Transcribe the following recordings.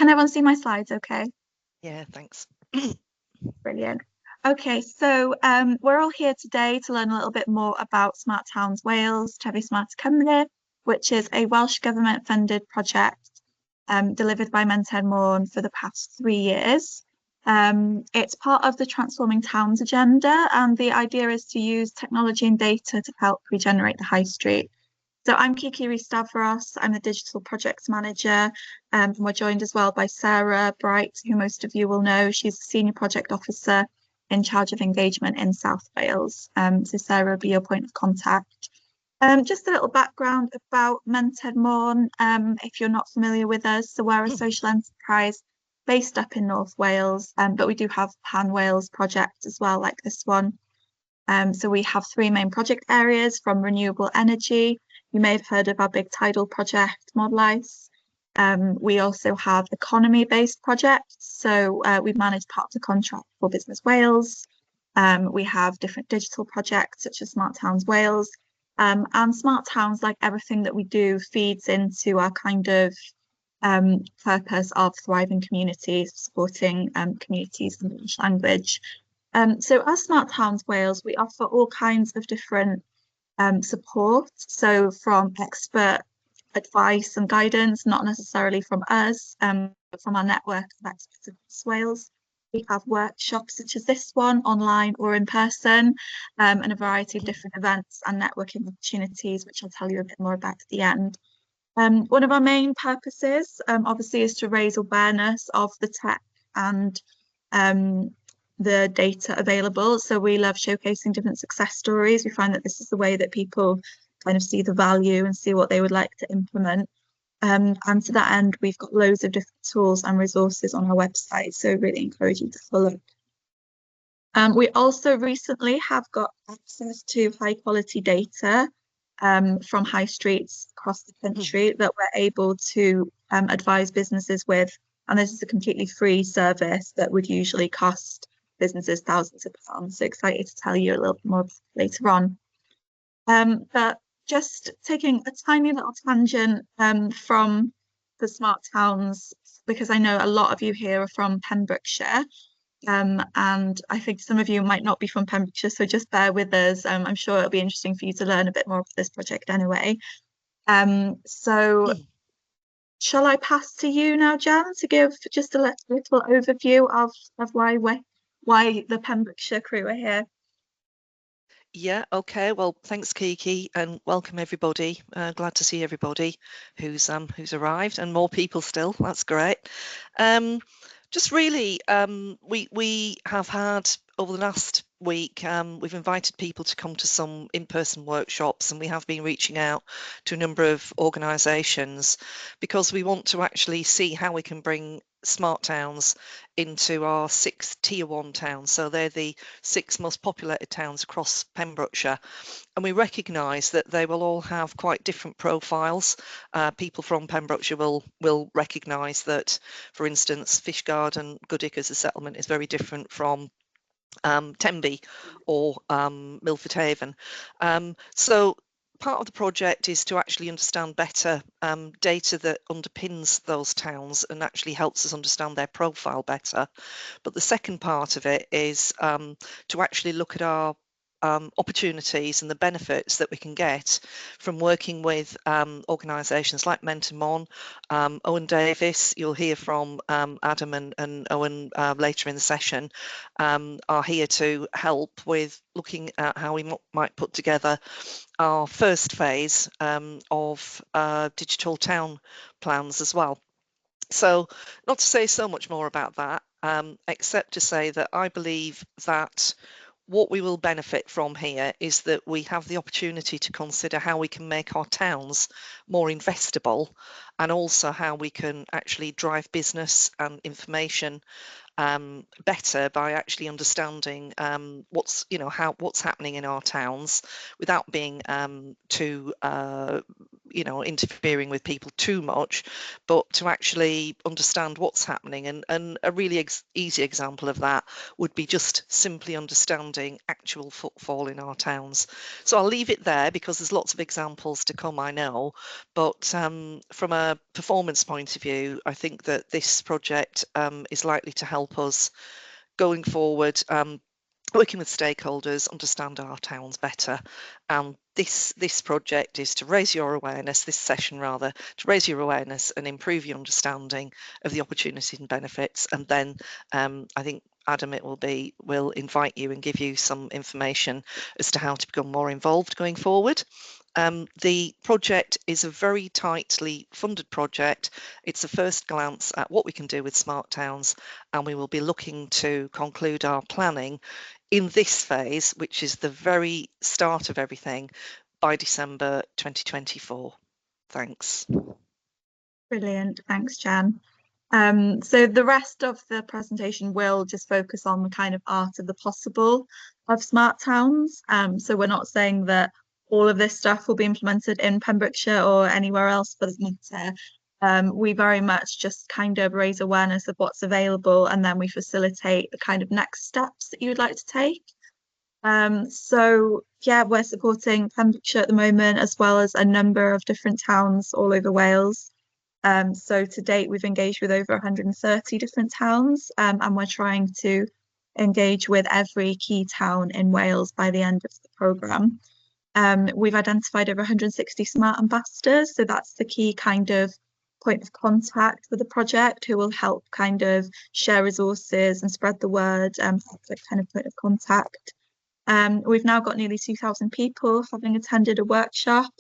Can everyone see my slides okay? Yeah, thanks. Brilliant. Okay, so we're all here today to learn a little bit more about Smart Towns Wales, Trefi Smart Cymru, which is a Welsh Government funded project delivered by Menter Môn for the past 3 years. It's part of the Transforming Towns agenda, and the idea is to use technology and data to help regenerate the high street. So I'm Kiki Rees-Stavros, I'm the Digital Projects Manager, and we're joined as well by Sarah Bright, who most of you will know. She's the Senior Project Officer in charge of engagement in South Wales. So Sarah will be your point of contact. Just a little background about Menter Môn, if you're not familiar with us. So we're a social enterprise based up in North Wales, but we do have Pan Wales projects as well, like this one. So we have 3 main project areas, from renewable energy. You may have heard of our big tidal project, Modlice. We also have economy-based projects. So we've managed part of the contract for Business Wales. We have different digital projects such as Smart Towns Wales. And Smart Towns, like everything that we do, feeds into our kind of purpose of thriving communities, supporting communities in English language. So as Smart Towns Wales, we offer all kinds of different support. So from expert advice and guidance, not necessarily from us, but from our network of experts across Wales. We have workshops such as this one, online or in person, and a variety of different events and networking opportunities, which I'll tell you a bit more about at the end. One of our main purposes, obviously, is to raise awareness of the tech and the data available. So we love showcasing different success stories. We find that this is the way that people kind of see the value and see what they would like to implement. And to that end, we've got loads of different tools and resources on our website. So really encourage you to have a look. We also recently have got access to high quality data from high streets across the country that we're able to advise businesses with. And this is a completely free service that would usually cost businesses thousands of pounds. So excited to tell you a little bit more later on. But just taking a tiny little tangent from the Smart Towns, because I know a lot of you here are from Pembrokeshire. And I think some of you might not be from Pembrokeshire, so just bear with us. I'm sure it'll be interesting for you to learn a bit more about this project anyway. So shall I pass to you now, Jan, to give just a little overview of why the Pembrokeshire crew are here? Yeah, okay. Well, thanks, Kiki, and welcome everybody. Glad to see everybody who's arrived, and more people still. That's great. Just really, we have had over the last week, we've invited people to come to some in-person workshops, and we have been reaching out to a number of organisations because we want to actually see how we can bring smart towns into our 6 tier 1 towns. So they're the 6 most populated towns across Pembrokeshire, and we recognise that they will all have quite different profiles. People from Pembrokeshire will recognise that, for instance, Fishguard and Goodwick as a settlement is very different from Tenby or Milford Haven. So part of the project is to actually understand better data that underpins those towns and actually helps us understand their profile better. But the second part of it is to actually look at our opportunities and the benefits that we can get from working with organisations like Menter Môn. Owen Davis, you'll hear from Adam and Owen later in the session, are here to help with looking at how we might put together our first phase of digital town plans as well. So not to say so much more about that, except to say that I believe that what we will benefit from here is that we have the opportunity to consider how we can make our towns more investable, and also how we can actually drive business and information better by actually understanding what's happening in our towns without being too you know, interfering with people too much, but to actually understand what's happening. And a really easy example of that would be just simply understanding actual footfall in our towns. So I'll leave it there because there's lots of examples to come, I know, but from a performance point of view, I think that this project is likely to help us going forward, working with stakeholders, understand our towns better. And this project is to raise your awareness, this session rather, to raise your awareness and improve your understanding of the opportunities and benefits. And then I think Adam, will invite you and give you some information as to how to become more involved going forward. The project is a very tightly funded project. It's a first glance at what we can do with smart towns, and we will be looking to conclude our planning in this phase, which is the very start of everything, by December 2024. Thanks. Brilliant. Thanks, Jan. So the rest of the presentation will just focus on the kind of art of the possible of smart towns. So we're not saying that all of this stuff will be implemented in Pembrokeshire or anywhere else for that matter. We very much just kind of raise awareness of what's available, and then we facilitate the kind of next steps that you would like to take. So yeah, we're supporting Pembrokeshire at the moment, as well as a number of different towns all over Wales. So to date, we've engaged with over 130 different towns, and we're trying to engage with every key town in Wales by the end of the programme. We've identified over 160 smart ambassadors, so that's the key kind of point of contact with the project, who will help kind of share resources and spread the word, that kind of point of contact. We've now got nearly 2,000 people having attended a workshop,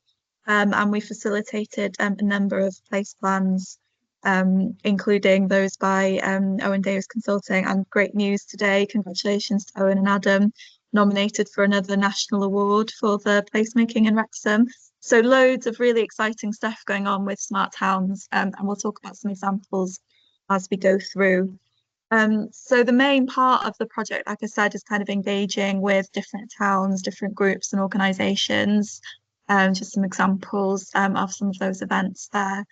and we facilitated a number of place plans, including those by Owen Davies Consulting. And great news today, congratulations to Owen and Adam, nominated for another national award for the placemaking in Wrexham. So loads of really exciting stuff going on with smart towns, and we'll talk about some examples as we go through. So the main part of the project, like I said, is kind of engaging with different towns, different groups and organisations. Just some examples of some of those events there.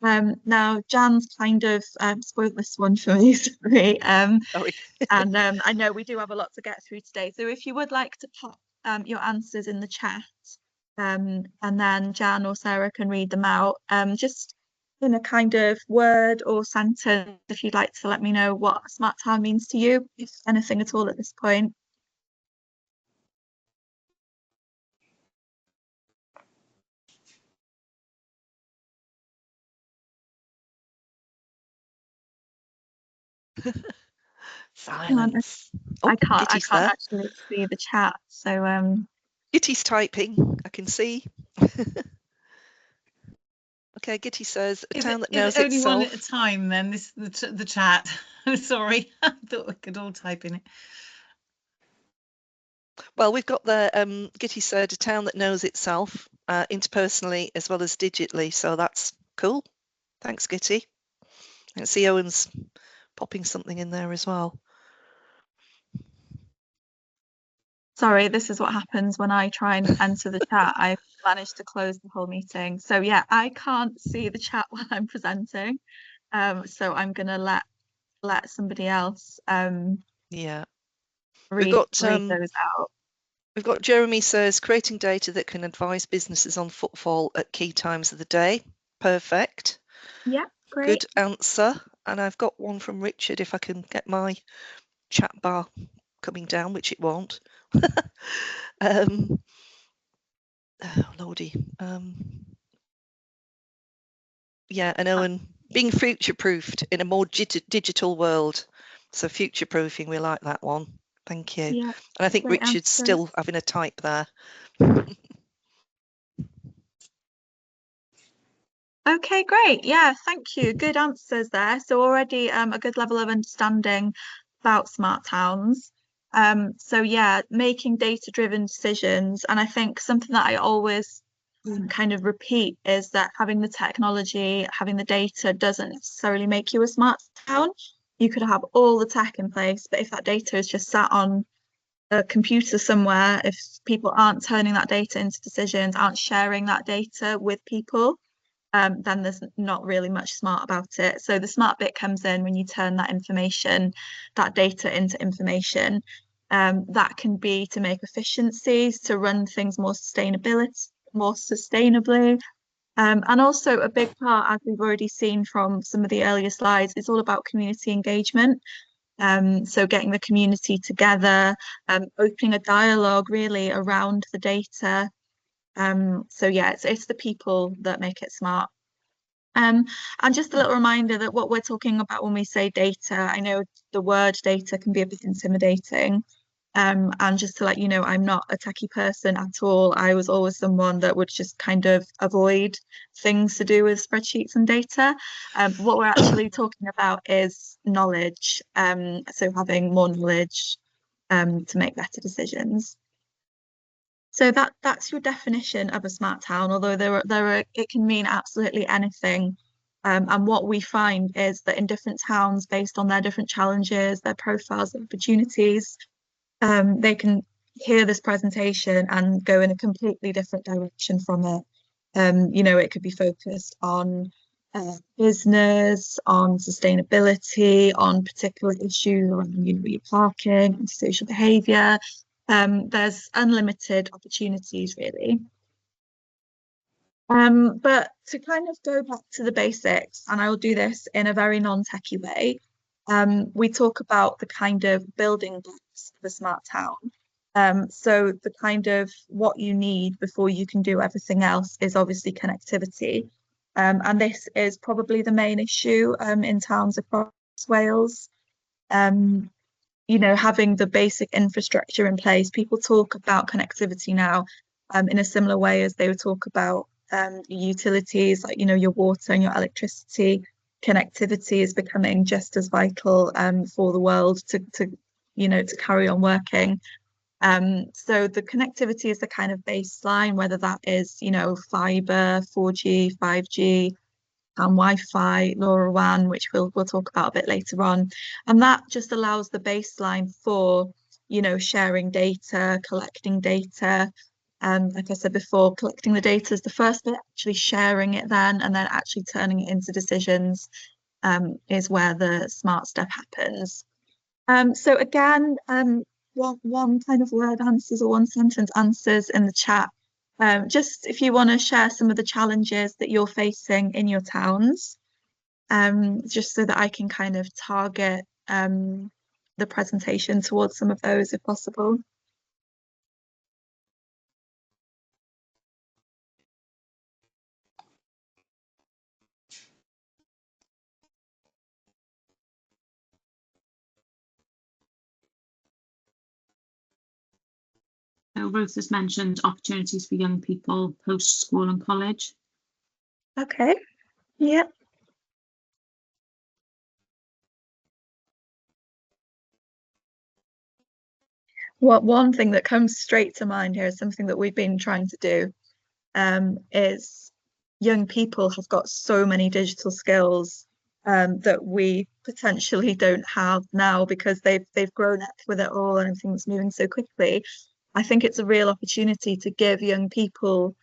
Now, Jan's kind of spoiled this one for me, sorry. Sorry. And I know we do have a lot to get through today. So if you would like to pop your answers in the chat, and then Jan or Sarah can read them out, just in a kind of word or sentence, if you'd like to let me know what a smart town means to you, if anything at all at this point. Silence. I can't there. actually see the chat, so Gitty's typing, I can see. Okay, Gitty says a town that knows only itself. One at a time then, the chat. Sorry, I thought we could all type in it. Well, we've got the Gitty said a town that knows itself, interpersonally as well as digitally, so that's cool. Thanks, Gitty. I see Owen's popping something in there as well. Sorry, this is what happens when I try and enter the chat. I managed to close the whole meeting. So yeah, I can't see the chat while I'm presenting. So I'm gonna let somebody else yeah. read those out. We've got Jeremy says creating data that can advise businesses on footfall at key times of the day. Perfect. Yeah, great. Good answer. And I've got one from Richard, if I can get my chat bar coming down, which it won't. Oh lordy. Yeah, and Owen, being future-proofed in a more digital world. So future-proofing, we like that one. Thank you. Yeah, and I think Richard's answer. still having a type there. Okay, great. Yeah, thank you. Good answers there. So already a good level of understanding about smart towns. So yeah, making data-driven decisions. And I think something that I always kind of repeat is that having the technology, having the data doesn't necessarily make you a smart town. You could have all the tech in place, but if that data is just sat on a computer somewhere, if people aren't turning that data into decisions, aren't sharing that data with people, then there's not really much smart about it. So the smart bit comes in when you turn that information, that data into information. That can be to make efficiencies, to run things more sustainably. And also a big part, as we've already seen from some of the earlier slides, is all about community engagement. So getting the community together, opening a dialogue really around the data. So yeah, it's the people that make it smart. And just a little reminder that what we're talking about when we say data, I know the word data can be a bit intimidating. And just to let you know, I'm not a techie person at all. I was always someone that would just kind of avoid things to do with spreadsheets and data. What we're actually talking about is knowledge. So having more knowledge to make better decisions. So that's your definition of a smart town, although it can mean absolutely anything. And what we find is that in different towns, based on their different challenges, their profiles of opportunities, they can hear this presentation and go in a completely different direction from it. It could be focused on business, on sustainability, on particular issues around parking, antisocial behaviour. There's unlimited opportunities, really. But to kind of go back to the basics, and I'll do this in a very non-techie way, we talk about the kind of building blocks of a smart town. So the kind of what you need before you can do everything else is obviously connectivity. And this is probably the main issue in towns across Wales. Having the basic infrastructure in place. People talk about connectivity now in a similar way as they would talk about utilities, like your water and your electricity. Connectivity is becoming just as vital for the world to carry on working. So the connectivity is the kind of baseline, whether that is fiber, 4G, 5G, and Wi-Fi, LoRaWAN, which we'll talk about a bit later on. And that just allows the baseline for sharing data, collecting data. Like I said before, collecting the data is the first bit, actually sharing it then, and then actually turning it into decisions is where the smart step happens. So again, one kind of word answers or one sentence answers in the chat. Just if you want to share some of the challenges that you're facing in your towns, just so that I can kind of target the presentation towards some of those if possible. So Ruth has mentioned opportunities for young people post school and college. Okay, yeah. One thing that comes straight to mind here is something that we've been trying to do is young people have got so many digital skills that we potentially don't have now because they've grown up with it all and everything's moving so quickly. I think it's a real opportunity to give young people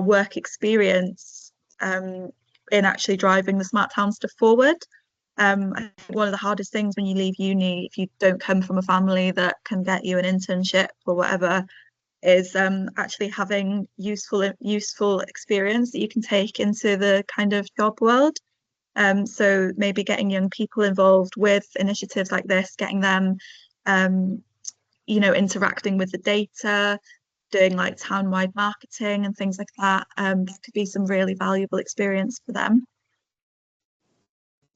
work experience in actually driving the smart town stuff forward. I think one of the hardest things when you leave uni, if you don't come from a family that can get you an internship or whatever, is actually having useful experience that you can take into the kind of job world. So maybe getting young people involved with initiatives like this, getting them, interacting with the data, doing like town-wide marketing and things like that. That could be some really valuable experience for them.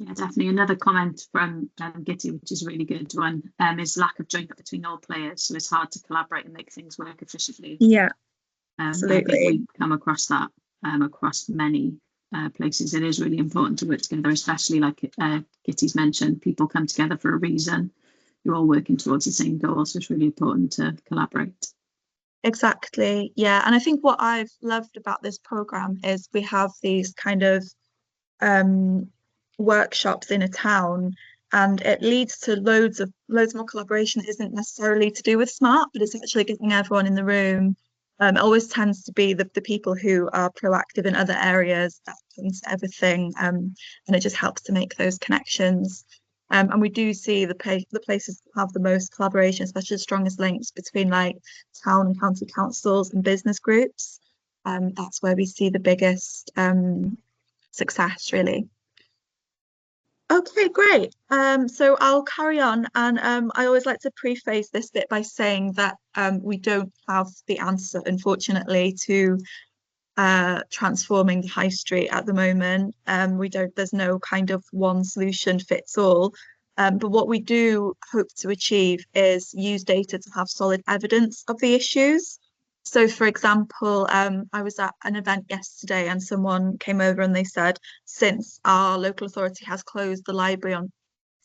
Yeah, definitely. Another comment from Gitty, which is a really good one, is lack of joint between all players. So it's hard to collaborate and make things work efficiently. Yeah, absolutely. I think we come across that across many places. It is really important to work together, especially like Gitty's mentioned, people come together for a reason. You're all working towards the same goal, so it's really important to collaborate. Exactly, yeah. And I think what I've loved about this program is we have these kind of workshops in a town and it leads to loads more collaboration that isn't necessarily to do with smart, but it's actually getting everyone in the room. It always tends to be the people who are proactive in other areas that comes to everything, and it just helps to make those connections. And we do see the places that have the most collaboration, especially the strongest links between like town and county councils and business groups. That's where we see the biggest success, really. Okay, great. So I'll carry on, and I always like to preface this bit by saying that we don't have the answer, unfortunately, to transforming the high street at the moment. There's no kind of one solution fits all. But what we do hope to achieve is use data to have solid evidence of the issues. So, for example, I was at an event yesterday and someone came over and they said, since our local authority has closed the library on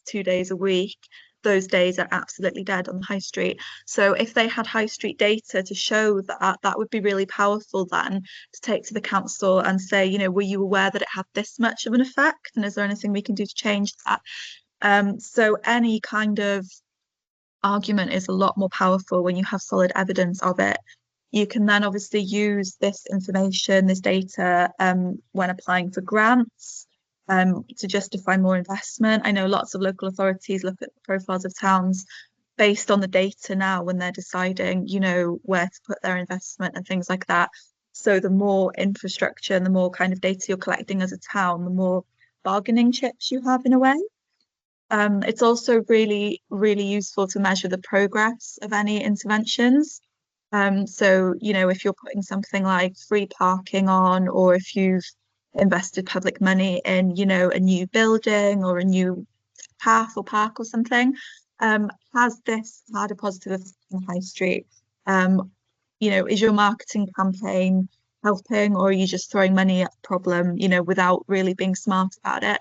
2 days a week, those days are absolutely dead on the high street. So if they had high street data to show that, that would be really powerful then to take to the council and say, you know, were you aware that it had this much of an effect? And is there anything we can do to change that? So any kind of argument is a lot more powerful when you have solid evidence of it. You can then obviously use this information, this data, when applying for grants, to justify more investment. I know lots of local authorities look at the profiles of towns based on the data now when they're deciding, you know, where to put their investment and things like that. So the more infrastructure and the more kind of data you're collecting as a town, the more bargaining chips you have in a way. It's also really, really useful to measure the progress of any interventions. So, you know, if you're putting something like free parking on, or if you've invested public money in, you know, a new building or a new path or park or something, has this had a positive effect on High Street? You know, is your marketing campaign helping, or are you just throwing money at the problem, you know, without really being smart about it?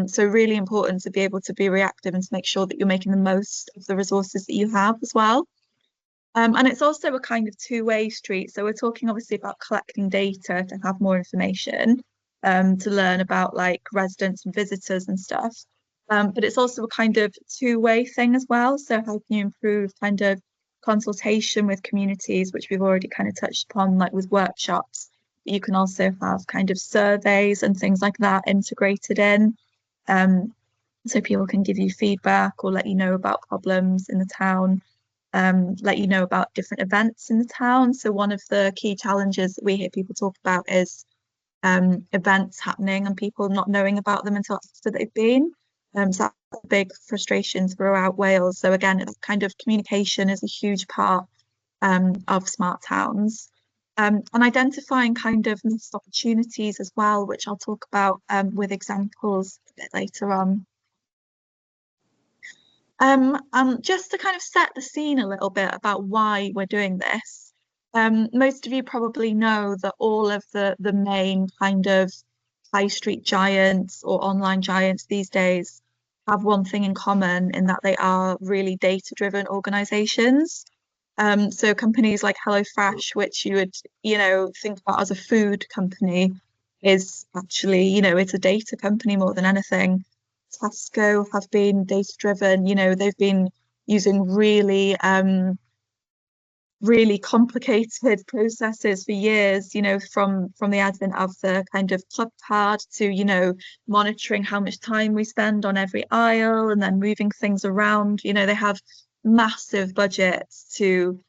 So really important to be able to be reactive and to make sure that you're making the most of the resources that you have as well. And it's also a kind of two-way street. So we're talking obviously about collecting data to have more information, to learn about like residents and visitors and stuff. But it's also a kind of two-way thing as well. So helping you improve kind of consultation with communities, which we've already kind of touched upon, like with workshops. You can also have kind of surveys and things like that integrated in. So people can give you feedback or let you know about problems in the town. Let you know about different events in the town. So one of the key challenges that we hear people talk about is events happening and people not knowing about them until after they've been. So that's a big frustration throughout Wales. So again, kind of communication is a huge part of smart towns. And identifying kind of missed opportunities as well, which I'll talk about with examples a bit later on. Just to kind of set the scene a little bit about why we're doing this. Most of you probably know that all of the main kind of high street giants or online giants these days have one thing in common, in that they are really data-driven organizations. So companies like HelloFresh, which you would, you know, think about as a food company, is actually, you know, it's a data company more than anything. Tesco have been data driven, you know, they've been using really really complicated processes for years, you know, from the advent of the kind of club card to, you know, monitoring how much time we spend on every aisle and then moving things around. You know, they have massive budgets to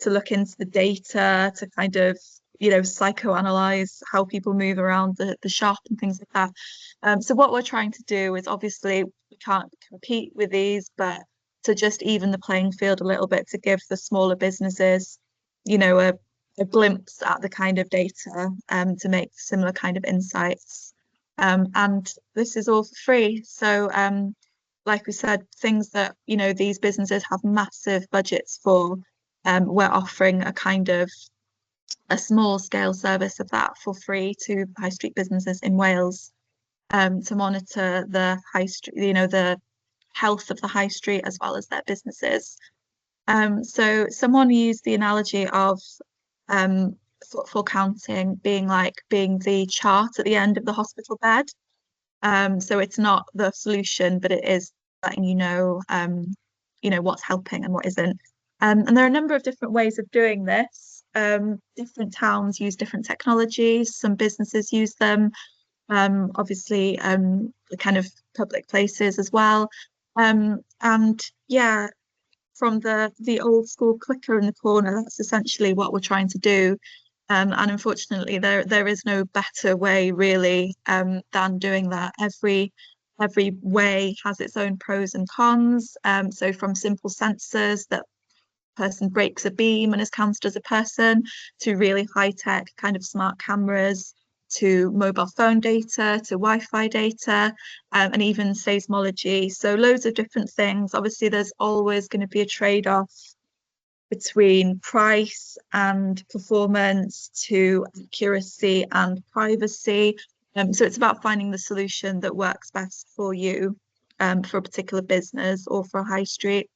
look into the data, to kind of, you know, psychoanalyze how people move around the shop and things like that. So what we're trying to do is, obviously we can't compete with these, but to just even the playing field a little bit, to give the smaller businesses, you know, a glimpse at the kind of data, to make similar kind of insights. And this is all for free. So like we said, things that, you know, these businesses have massive budgets for, we're offering a kind of a small scale service of that for free to high street businesses in Wales, to monitor the high street, you know, the health of the high street as well as their businesses. So someone used the analogy of footfall counting being the chart at the end of the hospital bed. So it's not the solution, but it is letting you know what's helping and what isn't. And there are a number of different ways of doing this. Different towns use different technologies. Some businesses use them. Obviously, the kind of public places as well. And yeah, from the old school clicker in the corner, that's essentially what we're trying to do. And unfortunately, there is no better way really than doing that. Every way has its own pros and cons. So from simple sensors that person breaks a beam and is counted as a person, to really high-tech kind of smart cameras, to mobile phone data, to Wi-Fi data, and even seismology. So loads of different things. Obviously, there's always going to be a trade-off between price and performance, to accuracy and privacy. So it's about finding the solution that works best for you, for a particular business or for a high street.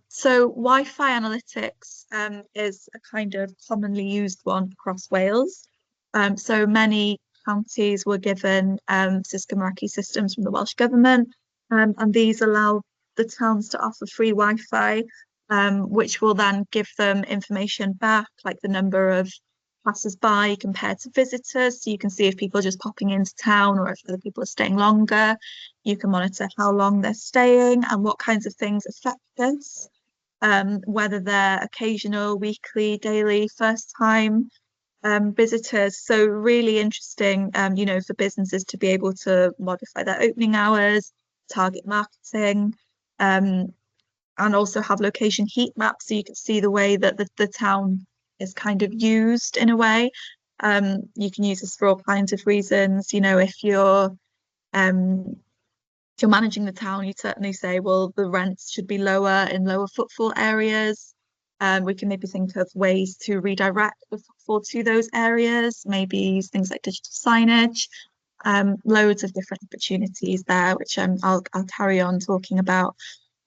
So Wi-Fi analytics is a kind of commonly used one across Wales. So many counties were given Cisco Meraki systems from the Welsh Government, and these allow the towns to offer free Wi-Fi, which will then give them information back, like the number of passers-by compared to visitors. So you can see if people are just popping into town or if other people are staying longer. You can monitor how long they're staying and what kinds of things affect this, whether they're occasional, weekly, daily, first-time visitors. So really interesting, for businesses to be able to modify their opening hours, target marketing, and also have location heat maps, so you can see the way that the town is kind of used in a way. You can use this for all kinds of reasons. If you're managing the town, you'd certainly say, well, the rents should be lower in lower footfall areas. We can maybe think of ways to redirect the footfall to those areas, maybe use things like digital signage. Loads of different opportunities there, which I'll carry on talking about.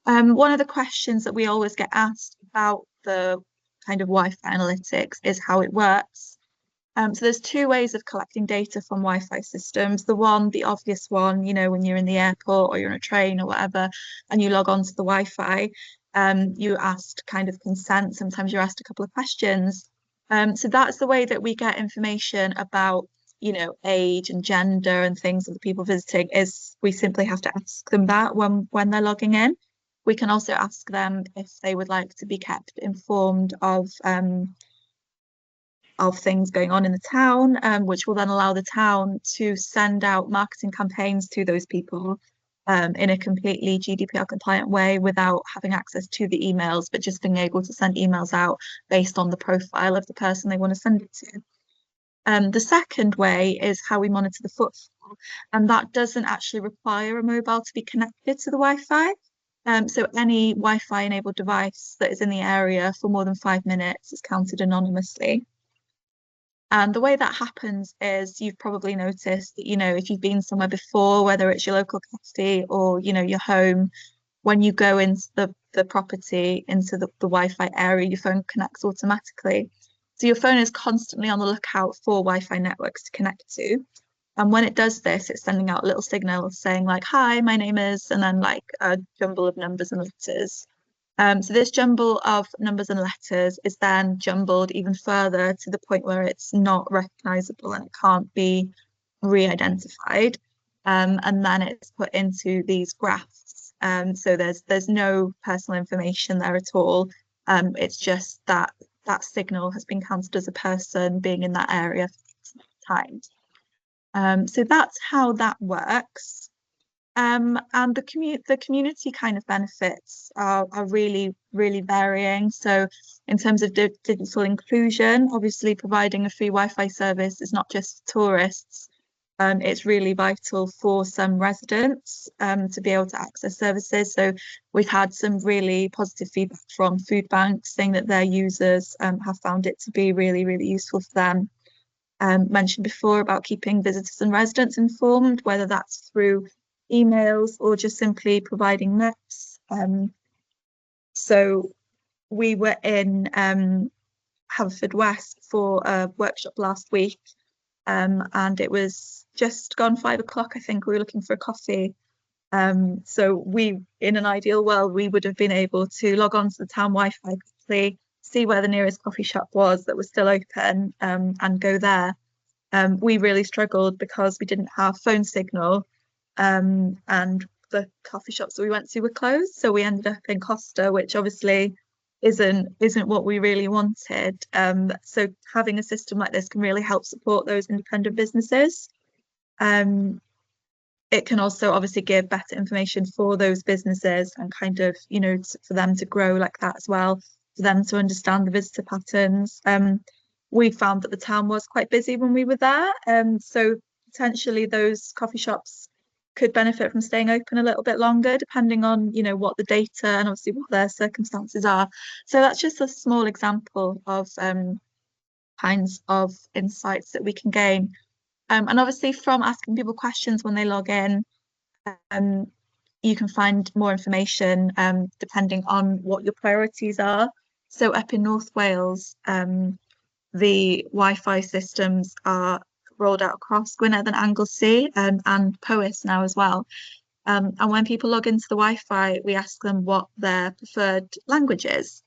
One of the questions that we always get asked about the kind of Wi-Fi analytics is how it works. So there's two ways of collecting data from Wi-Fi systems. The obvious one, when you're in the airport or you're on a train or whatever, and you log on to the Wi-Fi, you asked kind of consent. Sometimes you're asked a couple of questions. So that's the way that we get information about, age and gender and things of the people visiting, is we simply have to ask them that when they're logging in. We can also ask them if they would like to be kept informed of things going on in the town, which will then allow the town to send out marketing campaigns to those people in a completely GDPR compliant way, without having access to the emails, but just being able to send emails out based on the profile of the person they want to send it to. The second way is how we monitor the footfall, and that doesn't actually require a mobile to be connected to the Wi-Fi. So any Wi-Fi enabled device that is in the area for more than 5 minutes is counted anonymously. And the way that happens is, you've probably noticed that, if you've been somewhere before, whether it's your local cafe or, your home, when you go into the property, into the Wi-Fi area, your phone connects automatically. So your phone is constantly on the lookout for Wi-Fi networks to connect to. And when it does this, it's sending out a little signal saying like, hi, my name is, and then like a jumble of numbers and letters. So this jumble of numbers and letters is then jumbled even further to the point where it's not recognizable and it can't be re-identified. And then it's put into these graphs. So there's no personal information there at all. It's just that signal has been counted as a person being in that area for time. So that's how that works. And the community kind of benefits are really, really varying. So in terms of digital inclusion, obviously providing a free Wi-Fi service is not just for tourists. It's really vital for some residents to be able to access services. So we've had some really positive feedback from food banks saying that their users have found it to be really, really useful for them. Mentioned before about keeping visitors and residents informed, whether that's through emails or just simply providing maps. So we were in Haverfordwest for a workshop last week, and it was just gone 5 o'clock. I think we were looking for a coffee. So we, in an ideal world, we would have been able to log on to the town Wi-Fi quickly, see where the nearest coffee shop was that was still open, and go there. We really struggled because we didn't have phone signal, and the coffee shops that we went to were closed. So we ended up in Costa, which obviously isn't what we really wanted. So having a system like this can really help support those independent businesses. It can also obviously give better information for those businesses and kind of, you know, for them to grow like that as well, for them to understand the visitor patterns. We found that the town was quite busy when we were there, so potentially those coffee shops could benefit from staying open a little bit longer, depending on, you know, what the data and obviously what their circumstances are. So that's just a small example of kinds of insights that we can gain. And obviously from asking people questions when they log in, you can find more information depending on what your priorities are. So up in North Wales, the Wi-Fi systems are rolled out across Gwynedd and Anglesey, and Powys now as well. And when people log into the Wi-Fi, we ask them what their preferred language is.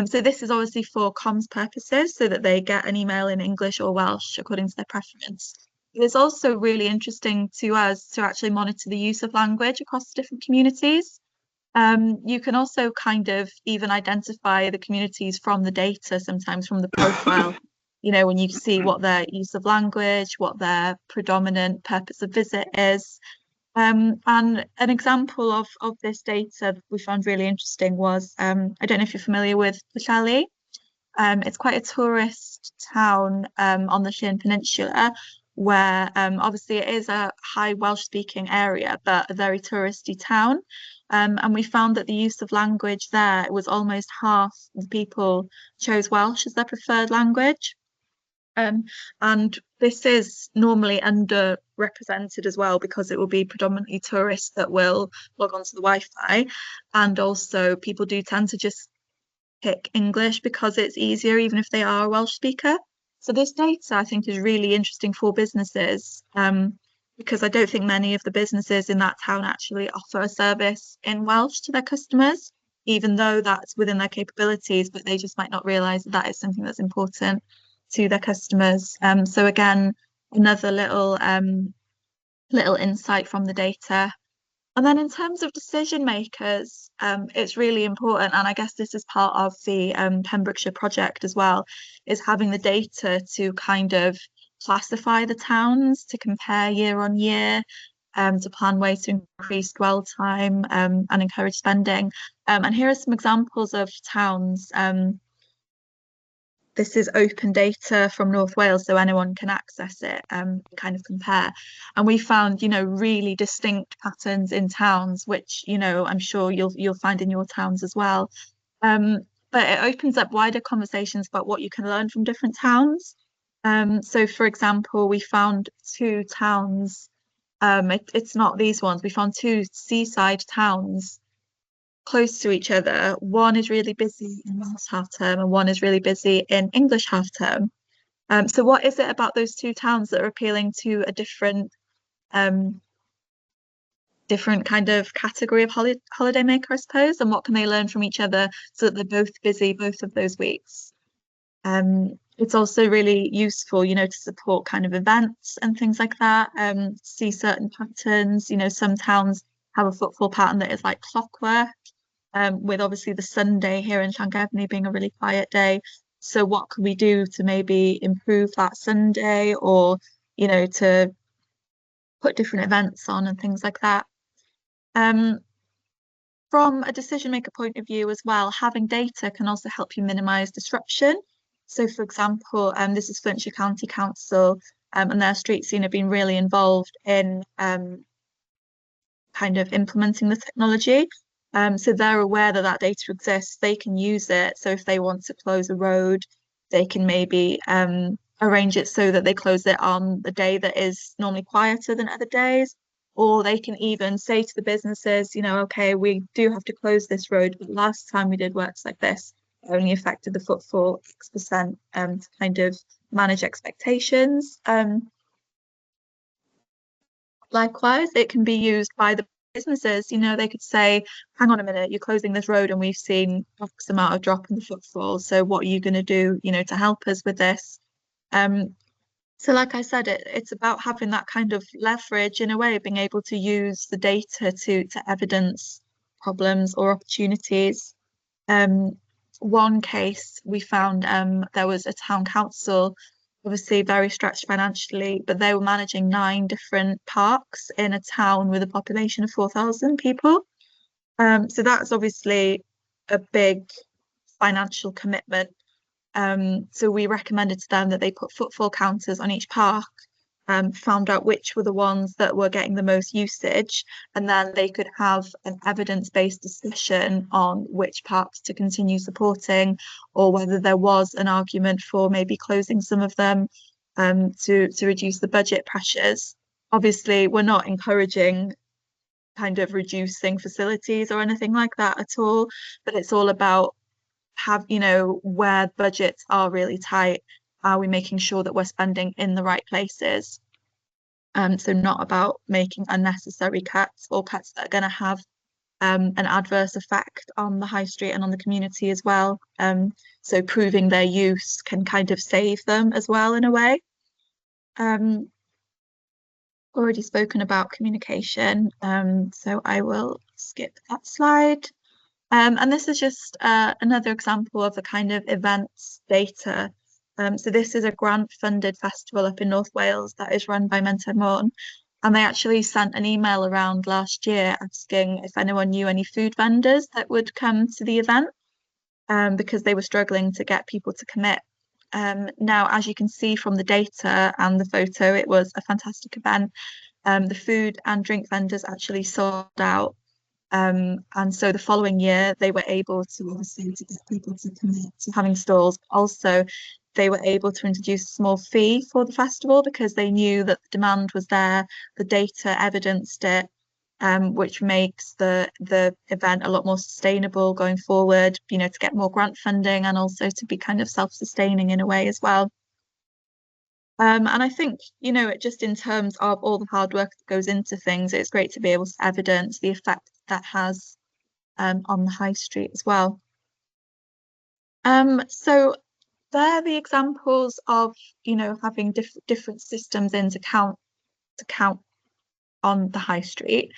So this is obviously for comms purposes, so that they get an email in English or Welsh according to their preference. It's also really interesting to us to actually monitor the use of language across different communities. You can also kind of even identify the communities from the data, sometimes from the profile, you know, when you see what their use of language, what their predominant purpose of visit is. And an example of this data we found really interesting was, I don't know if you're familiar with Pwllheli. It's quite a tourist town on the Llŷn Peninsula, where obviously it is a high Welsh speaking area, but a very touristy town. And we found that the use of language there was almost half the people chose Welsh as their preferred language. And this is normally underrepresented as well, because it will be predominantly tourists that will log onto the Wi-Fi, and also people do tend to just pick English because it's easier, even if they are a Welsh speaker. So this data, I think, is really interesting for businesses, because I don't think many of the businesses in that town actually offer a service in Welsh to their customers, even though that's within their capabilities, but they just might not realise that that is something that's important to their customers. So again, another little insight from the data. And then in terms of decision makers, it's really important, and I guess this is part of the Pembrokeshire project as well, is having the data to kind of classify the towns, to compare year on year, to plan ways to increase dwell time and encourage spending. And here are some examples of towns. This is open data from North Wales, so anyone can access it, kind of compare. And we found, you know, really distinct patterns in towns, which, you know, I'm sure you'll find in your towns as well. But it opens up wider conversations about what you can learn from different towns. So for example, we found 2 towns, it's not these ones, we found 2 seaside towns close to each other. One is really busy in Welsh half term and one is really busy in English half term. So what is it about those 2 towns that are appealing to a different kind of category of holiday maker, I suppose, and what can they learn from each other so that they're both busy both of those weeks? It's also really useful, you know, to support kind of events and things like that, see certain patterns. You know, some towns have a footfall pattern that is like clockwork, with obviously the Sunday here in Llangefni being a really quiet day. So what can we do to maybe improve that Sunday, or, you know, to put different events on and things like that. From a decision maker point of view as well, having data can also help you minimise disruption. So for example, this is Flintshire County Council, and their street scene have been really involved in kind of implementing the technology. So they're aware that that data exists, they can use it. So if they want to close a road, they can maybe arrange it so that they close it on the day that is normally quieter than other days. Or they can even say to the businesses, you know, okay, we do have to close this road, but last time we did works like this, only affected the footfall X% to kind of manage expectations. Likewise, it can be used by the businesses. You know, they could say, hang on a minute, you're closing this road and we've seen X amount of drop in the footfall. So what are you going to do, you know, to help us with this? So like I said, it's about having that kind of leverage in a way, being able to use the data to evidence problems or opportunities. One case we found, there was a town council, obviously very stretched financially, but they were managing 9 different parks in a town with a population of 4,000 people. So that's obviously a big financial commitment. So we recommended to them that they put footfall counters on each park, found out which were the ones that were getting the most usage, and then they could have an evidence-based discussion on which parks to continue supporting, or whether there was an argument for maybe closing some of them to reduce the budget pressures. Obviously, we're not encouraging kind of reducing facilities or anything like that at all, but it's all about you know, where budgets are really tight, are we making sure that we're spending in the right places? So not about making unnecessary cuts or cuts that are going to have an adverse effect on the high street and on the community as well. So proving their use can kind of save them as well in a way. Already spoken about communication, so I will skip that slide. And this is just another example of the kind of events data. So this is a grant-funded festival up in North Wales that is run by Menter Môn. And they actually sent an email around last year asking if anyone knew any food vendors that would come to the event, because they were struggling to get people to commit. Now, as you can see from the data and the photo, it was a fantastic event. The food and drink vendors actually sold out. And so the following year, they were able to obviously to get people to commit to having stalls. Also, they were able to introduce a small fee for the festival because they knew that the demand was there, the data evidenced it, which makes the event a lot more sustainable going forward, you know, to get more grant funding and also to be kind of self-sustaining in a way as well. And I think, you know, just in terms of all the hard work that goes into things, it's great to be able to evidence the effect that has on the high street as well. So they're the examples of, you know, having different systems in to count on the high street.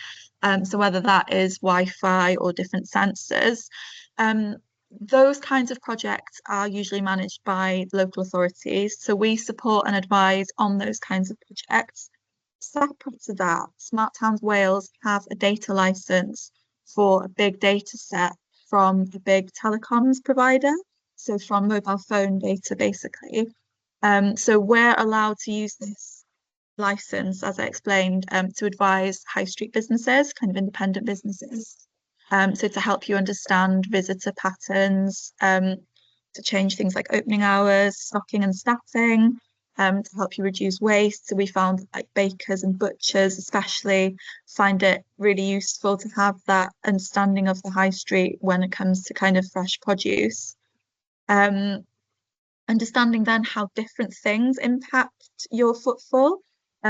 So whether that is Wi-Fi or different sensors, those kinds of projects are usually managed by local authorities. So we support and advise on those kinds of projects. Separate to that, Smart Towns Wales have a data license for a big data set from a big telecoms provider. So from mobile phone data, basically. So we're allowed to use this license, as I explained, to advise high street businesses, kind of independent businesses. So to help you understand visitor patterns, to change things like opening hours, stocking and staffing, to help you reduce waste. So we found that, like, bakers and butchers especially find it really useful to have that understanding of the high street when it comes to kind of fresh produce. Understanding then how different things impact your footfall.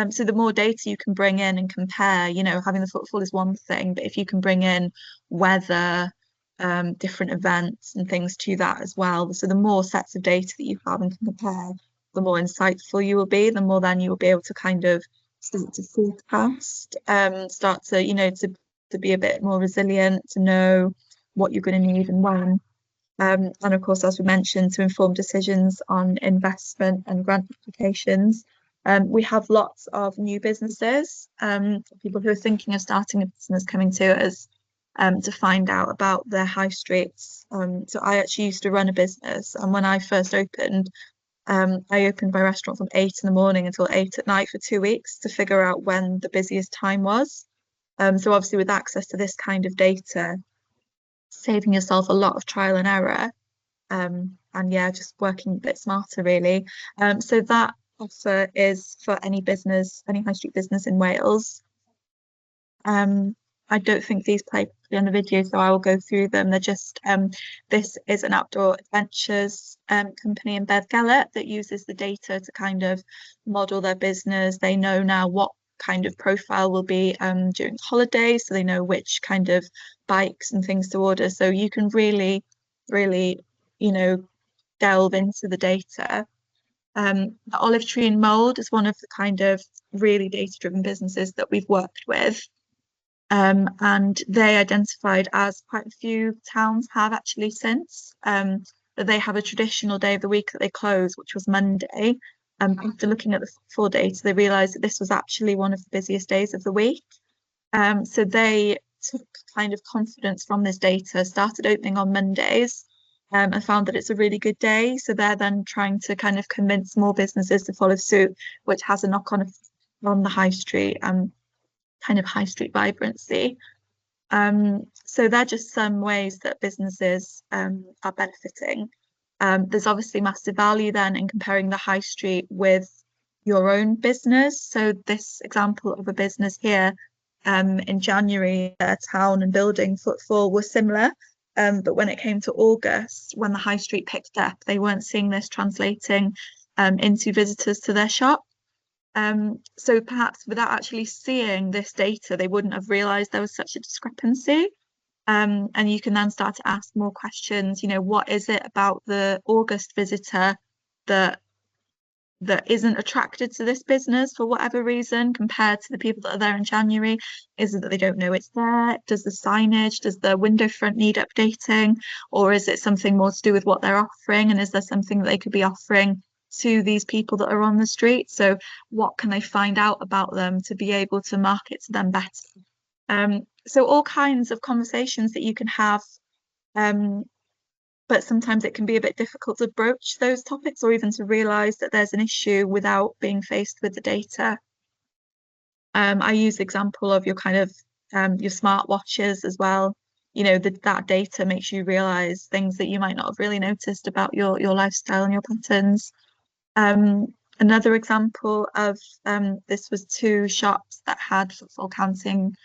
So the more data you can bring in and compare, you know, having the footfall is one thing, but if you can bring in weather, different events and things to that as well. So the more sets of data that you have and can compare, the more insightful you will be, the more then you will be able to kind of start to forecast, start to, you know, to be a bit more resilient, to know what you're going to need and when. And of course, as we mentioned, to inform decisions on investment and grant applications. We have lots of new businesses, people who are thinking of starting a business coming to us to find out about their high streets. So I actually used to run a business, and when I first opened, I opened my restaurant from 8 in the morning until 8 at night for 2 weeks to figure out when the busiest time was. So obviously with access to this kind of data, saving yourself a lot of trial and error, and yeah, just working a bit smarter really. So that offer is for any business, any high street business in Wales. I don't think these play on the video, so I will go through them. They're just this is an outdoor adventures company in Beddgelert that uses the data to kind of model their business. They know now what kind of profile will be during holidays, so they know which kind of bikes and things to order. So you can really, you know, delve into the data. The Olive Tree and Mold is one of the kind of really data-driven businesses that we've worked with. And they identified, as quite a few towns have actually since, that they have a traditional day of the week that they close, which was Monday. After looking at the full data, they realised that this was actually one of the busiest days of the week. So they took kind of confidence from this data, started opening on Mondays, and found that it's a really good day. So they're then trying to kind of convince more businesses to follow suit, which has a knock-on effect on the high street and kind of high street vibrancy. So they're just some ways that businesses are benefiting. There's obviously massive value then in comparing the high street with your own business. So this example of a business here, in January, their town and building footfall was similar. But when it came to August, when the high street picked up, they weren't seeing this translating into visitors to their shop. So perhaps without actually seeing this data, they wouldn't have realised there was such a discrepancy. And you can then start to ask more questions. You know, what is it about the August visitor that isn't attracted to this business for whatever reason compared to the people that are there in January? Is it that they don't know it's there? Does the signage, does the window front need updating? Or is it something more to do with what they're offering? And is there something that they could be offering to these people that are on the street? So what can they find out about them to be able to market to them better? So all kinds of conversations that you can have, but sometimes it can be a bit difficult to broach those topics or even to realise that there's an issue without being faced with the data. I use the example of your kind of your smartwatches as well. You know, that data makes you realise things that you might not have really noticed about your lifestyle and your patterns. Another example of this was 2 shops that had footfall counting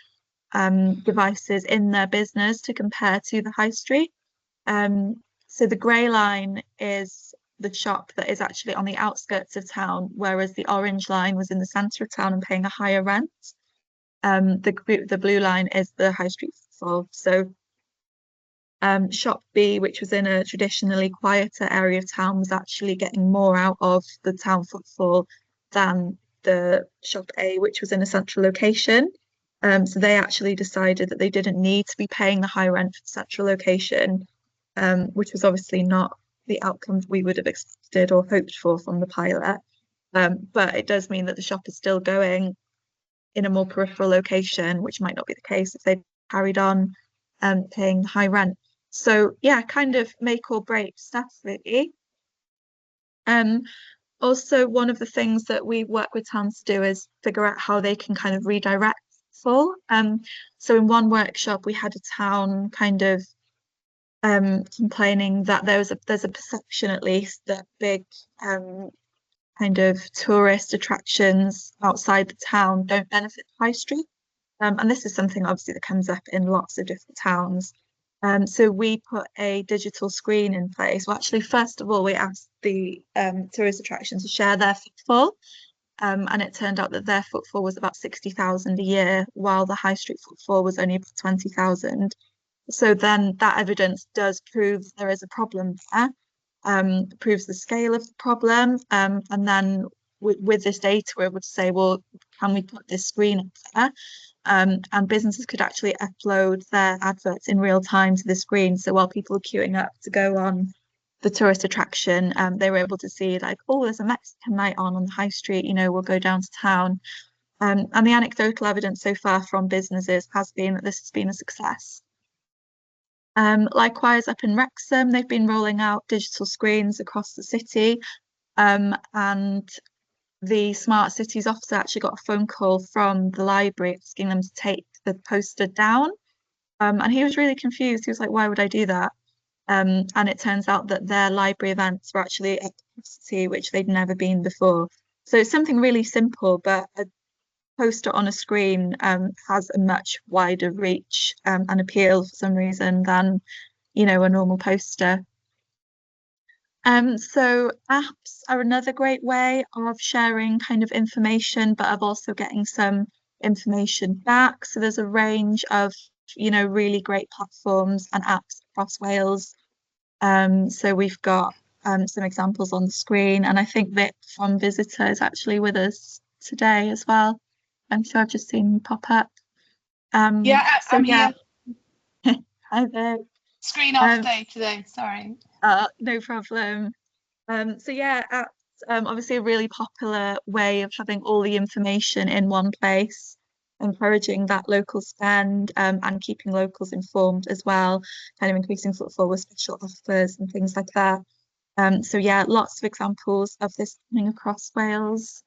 devices in their business to compare to the high street. So the grey line is the shop that is actually on the outskirts of town, whereas the orange line was in the centre of town and paying a higher rent. The blue line is the high street footfall. So shop B, which was in a traditionally quieter area of town, was actually getting more out of the town footfall than the shop A, which was in a central location. So they actually decided that they didn't need to be paying the high rent for the central location, which was obviously not the outcome we would have expected or hoped for from the pilot. But it does mean that the shop is still going in a more peripheral location, which might not be the case if they carried on paying high rent. So yeah, kind of make or break stuff really. Also, one of the things that we work with towns to do is figure out how they can kind of redirect full. So in one workshop, we had a town kind of complaining that there's a perception, at least, that big kind of tourist attractions outside the town don't benefit the high street. And this is something obviously that comes up in lots of different towns. So we put a digital screen in place. Well, actually, first of all, we asked the tourist attractions to share their footfall. And it turned out that their footfall was about 60,000 a year, while the high street footfall was only about 20,000. So then that evidence does prove there is a problem there, proves the scale of the problem. And then with this data, we're able to say, well, can we put this screen up there? And businesses could actually upload their adverts in real time to the screen. So while people are queuing up to go on the tourist attraction, they were able to see like, oh, there's a Mexican night on the high street, you know, we'll go down to town. And the anecdotal evidence so far from businesses has been that this has been a success. Likewise, up in Wrexham, they've been rolling out digital screens across the city, and the Smart Cities officer actually got a phone call from the library asking them to take the poster down, and he was really confused. He was like, why would I do that? And it turns out that their library events were actually at capacity, which they'd never been before. So it's something really simple, but a poster on a screen has a much wider reach and appeal for some reason than, you know, a normal poster. So apps are another great way of sharing kind of information, but of also getting some information back. So there's a range of, you know, really great platforms and apps across Wales. So we've got some examples on the screen, and I think that From Visitor is actually with us today as well. So I've just seen you pop up. Yeah, so I'm yeah. here. Hi there. Screen off day today, sorry. No problem. So yeah, apps, obviously a really popular way of having all the information in one place, encouraging that local spend and keeping locals informed as well, kind of increasing footfall with special offers and things like that. So yeah, lots of examples of this happening across Wales.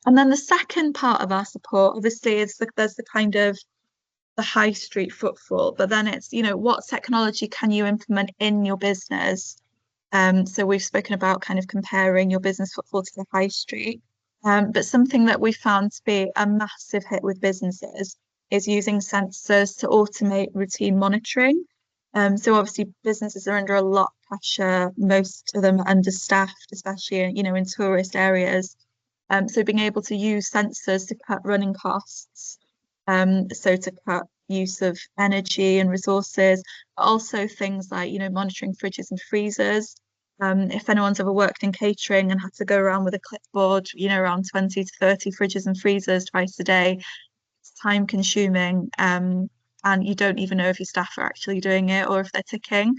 And then the second part of our support, obviously, is there's the kind of the high street footfall, but then it's, you know, what technology can you implement in your business? So we've spoken about kind of comparing your business footfall to the high street, but something that we found to be a massive hit with businesses is using sensors to automate routine monitoring. So obviously businesses are under a lot of pressure, most of them are understaffed, especially in, you know, in tourist areas. So being able to use sensors to cut running costs, so to cut use of energy and resources, but also things like, you know, monitoring fridges and freezers. If anyone's ever worked in catering and had to go around with a clipboard, you know, around 20 to 30 fridges and freezers twice a day, it's time consuming. And you don't even know if your staff are actually doing it or if they're ticking.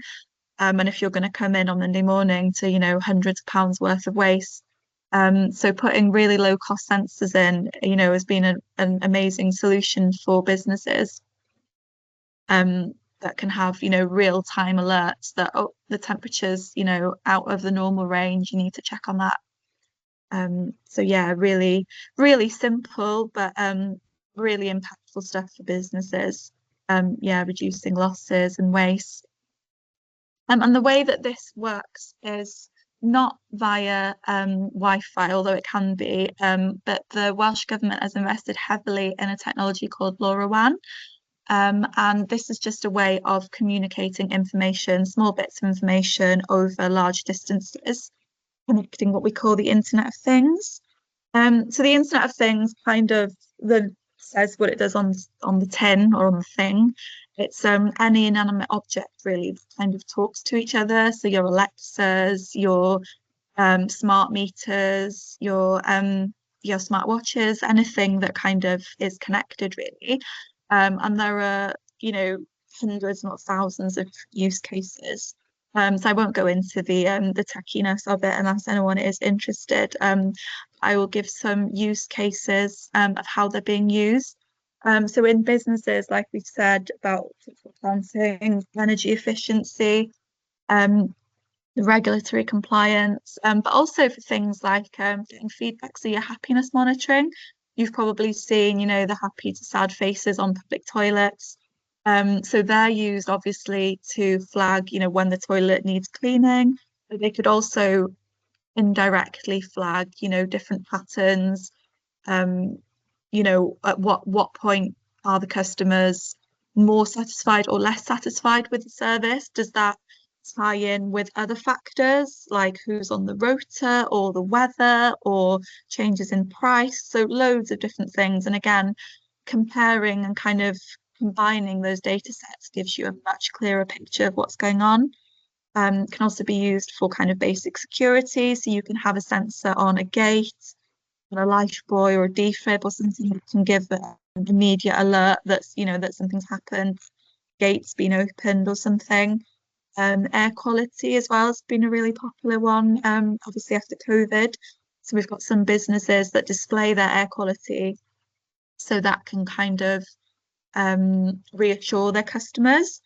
And if you're going to come in on Monday morning to, you know, hundreds of pounds worth of waste. So putting really low cost sensors in, you know, has been an amazing solution for businesses that can have, you know, real time alerts that, oh, the temperature's, you know, out of the normal range, you need to check on that. So yeah, really, really simple, but really impactful stuff for businesses. Yeah, reducing losses and waste. And the way that this works is not via Wi-Fi, although it can be, but the Welsh Government has invested heavily in a technology called LoRaWAN. And this is just a way of communicating information, small bits of information over large distances, connecting what we call the Internet of Things. So the Internet of Things kind of says what it does on the tin or on the thing. It's any inanimate object really that kind of talks to each other. So your Alexas, your smart meters, your smart watches, anything that kind of is connected really. And there are, you know, hundreds, not thousands of use cases. So I won't go into the techiness of it unless anyone is interested. I will give some use cases of how they're being used. So in businesses, like we said, about planting, energy efficiency, the regulatory compliance, but also for things like getting feedback, so your happiness monitoring. You've probably seen, you know, the happy to sad faces on public toilets. So they're used obviously to flag, you know, when the toilet needs cleaning. But they could also indirectly flag, you know, different patterns. You know, at what point are the customers more satisfied or less satisfied with the service? Does that tie in with other factors like who's on the rota or the weather or changes in price? So loads of different things. And again, comparing and kind of combining those data sets gives you a much clearer picture of what's going on. Can also be used for kind of basic security. So you can have a sensor on a gate, on a life buoy or a defib or something that can give an immediate alert that's, you know, that something's happened, gates been opened or something. Air quality as well has been a really popular one, obviously after COVID. So we've got some businesses that display their air quality so that can kind of reassure their customers.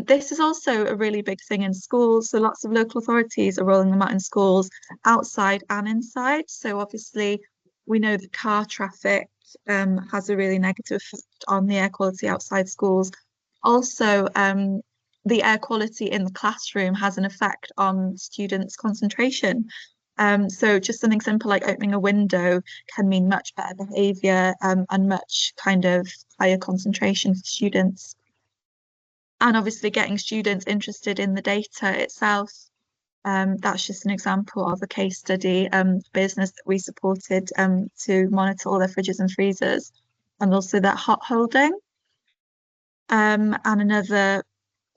This is also a really big thing in schools. So lots of local authorities are rolling them out in schools, outside and inside. So obviously we know that car traffic has a really negative effect on the air quality outside schools. Also, the air quality in the classroom has an effect on students' concentration. So just something simple like opening a window can mean much better behaviour and much kind of higher concentration for students. And obviously getting students interested in the data itself. That's just an example of a case study business that we supported to monitor all their fridges and freezers and also their hot holding. And another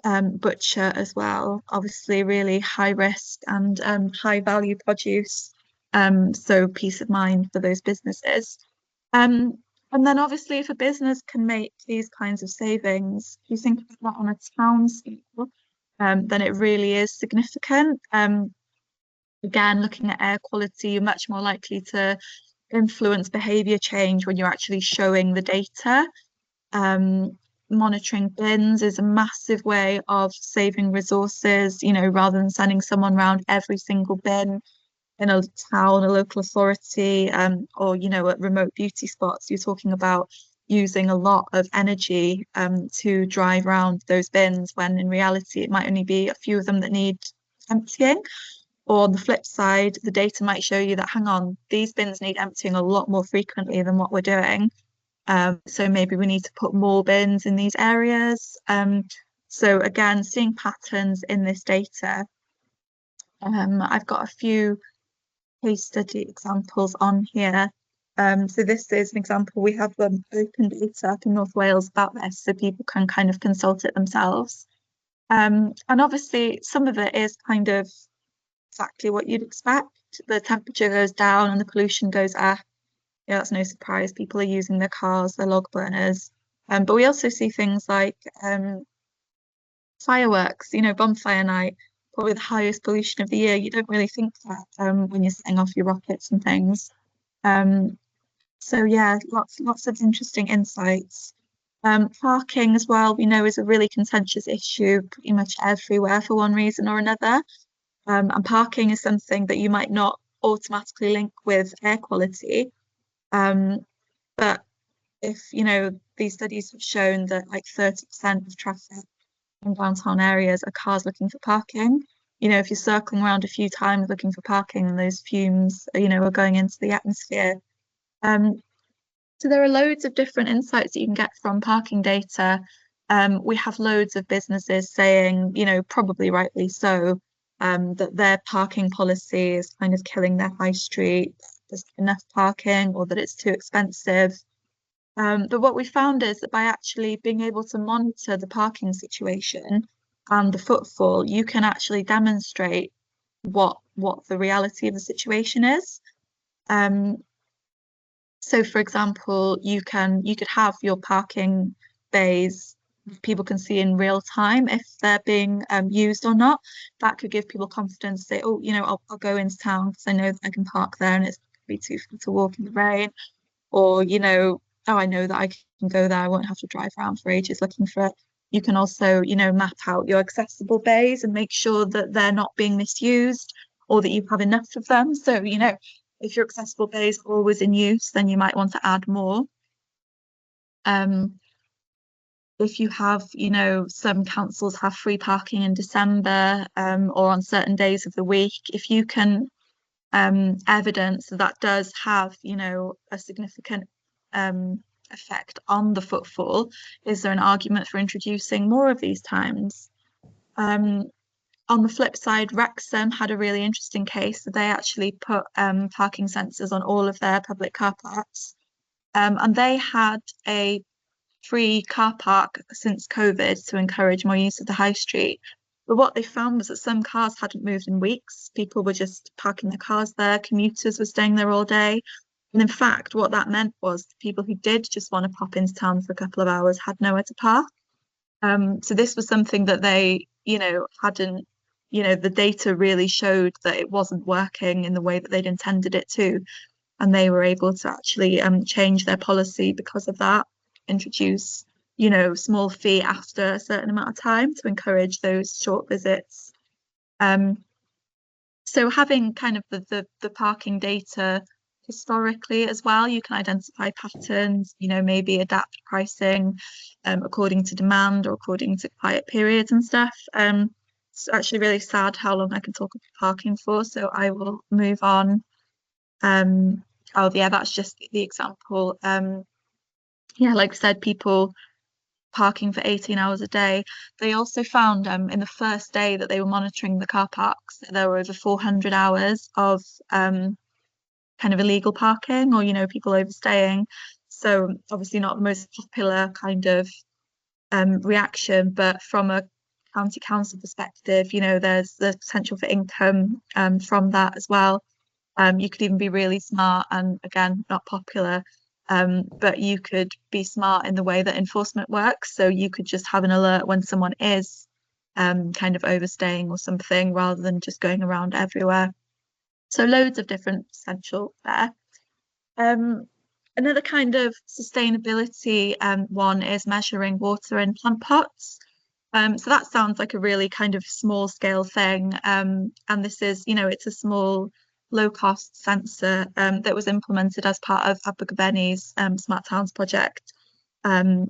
butcher as well, obviously really high risk and high value produce. So peace of mind for those businesses. And then obviously if a business can make these kinds of savings, if you think about that on a town scale, then it really is significant. Again, looking at air quality, you're much more likely to influence behaviour change when you're actually showing the data. Monitoring bins is a massive way of saving resources, rather than sending someone around every single bin in a town, a local authority, or, at remote beauty spots. You're talking about using a lot of energy to drive around those bins when in reality it might only be a few of them that need emptying. Or on the flip side, the data might show you that, hang on, these bins need emptying a lot more frequently than what we're doing. So maybe we need to put more bins in these areas. So again, seeing patterns in this data. I've got a few case study examples on here. So this is an example. We have open data up in North Wales about this, so people can kind of consult it themselves. And obviously some of it is kind of exactly what you'd expect. The temperature goes down and the pollution goes up. That's no surprise. People are using their cars, their log burners. But we also see things like fireworks, bonfire night, probably the highest pollution of the year. You don't really think that when you're setting off your rockets and things. So yeah, lots of interesting insights. Parking as well, we know is a really contentious issue pretty much everywhere for one reason or another. And parking is something that you might not automatically link with air quality. But if, these studies have shown that like 30% of traffic in downtown areas are cars looking for parking. If you're circling around a few times looking for parking and those fumes, are going into the atmosphere. So there are loads of different insights that you can get from parking data. We have loads of businesses saying, probably rightly so, that their parking policy is kind of killing their high street. There's enough parking or that it's too expensive. But what we found is that by actually being able to monitor the parking situation and the footfall, you can actually demonstrate what the reality of the situation is. So for example, you could have your parking bays, people can see in real time if they're being used or not. That could give people confidence to say, oh, I'll go into town because I know that I can park there and it's be too far to walk in the rain. Or, oh, I know that I can go there. I won't have to drive around for ages looking for it. You can also, map out your accessible bays and make sure that they're not being misused or that you have enough of them. So, if your accessible bays are always in use, then you might want to add more. If you have, some councils have free parking in December or on certain days of the week, if you can evidence that does have, a significant effect on the footfall, is there an argument for introducing more of these times? On the flip side, Wrexham had a really interesting case. So they actually put parking sensors on all of their public car parks, and they had a free car park since COVID to encourage more use of the high street. But what they found was that some cars hadn't moved in weeks. People were just parking their cars there. Commuters were staying there all day. And in fact, what that meant was the people who did just want to pop into town for a couple of hours had nowhere to park. So this was something that they, hadn't, the data really showed that it wasn't working in the way that they'd intended it to. And they were able to actually change their policy because of that, introduce, small fee after a certain amount of time to encourage those short visits. So having kind of the parking data historically as well, you can identify patterns, maybe adapt pricing according to demand or according to quiet periods and stuff. it's actually really sad how long I can talk about parking for, so I will move on. Oh yeah, that's just the example. Yeah, like I said, people parking for 18 hours a day. They also found in the first day that they were monitoring the car parks, there were over 400 hours of kind of illegal parking, or, you know, people overstaying. So obviously not the most popular kind of reaction, but from a county council perspective, you know, there's the potential for income from that as well. You could even be really smart and, again, not popular, but you could be smart in the way that enforcement works. So you could just have an alert when someone is kind of overstaying or something, rather than just going around everywhere. So loads of different potential there. Another kind of sustainability one is measuring water in plant pots. So that sounds like a really kind of small scale thing. And this is, you know, it's a small low cost sensor that was implemented as part of Abergavenny's Smart Towns project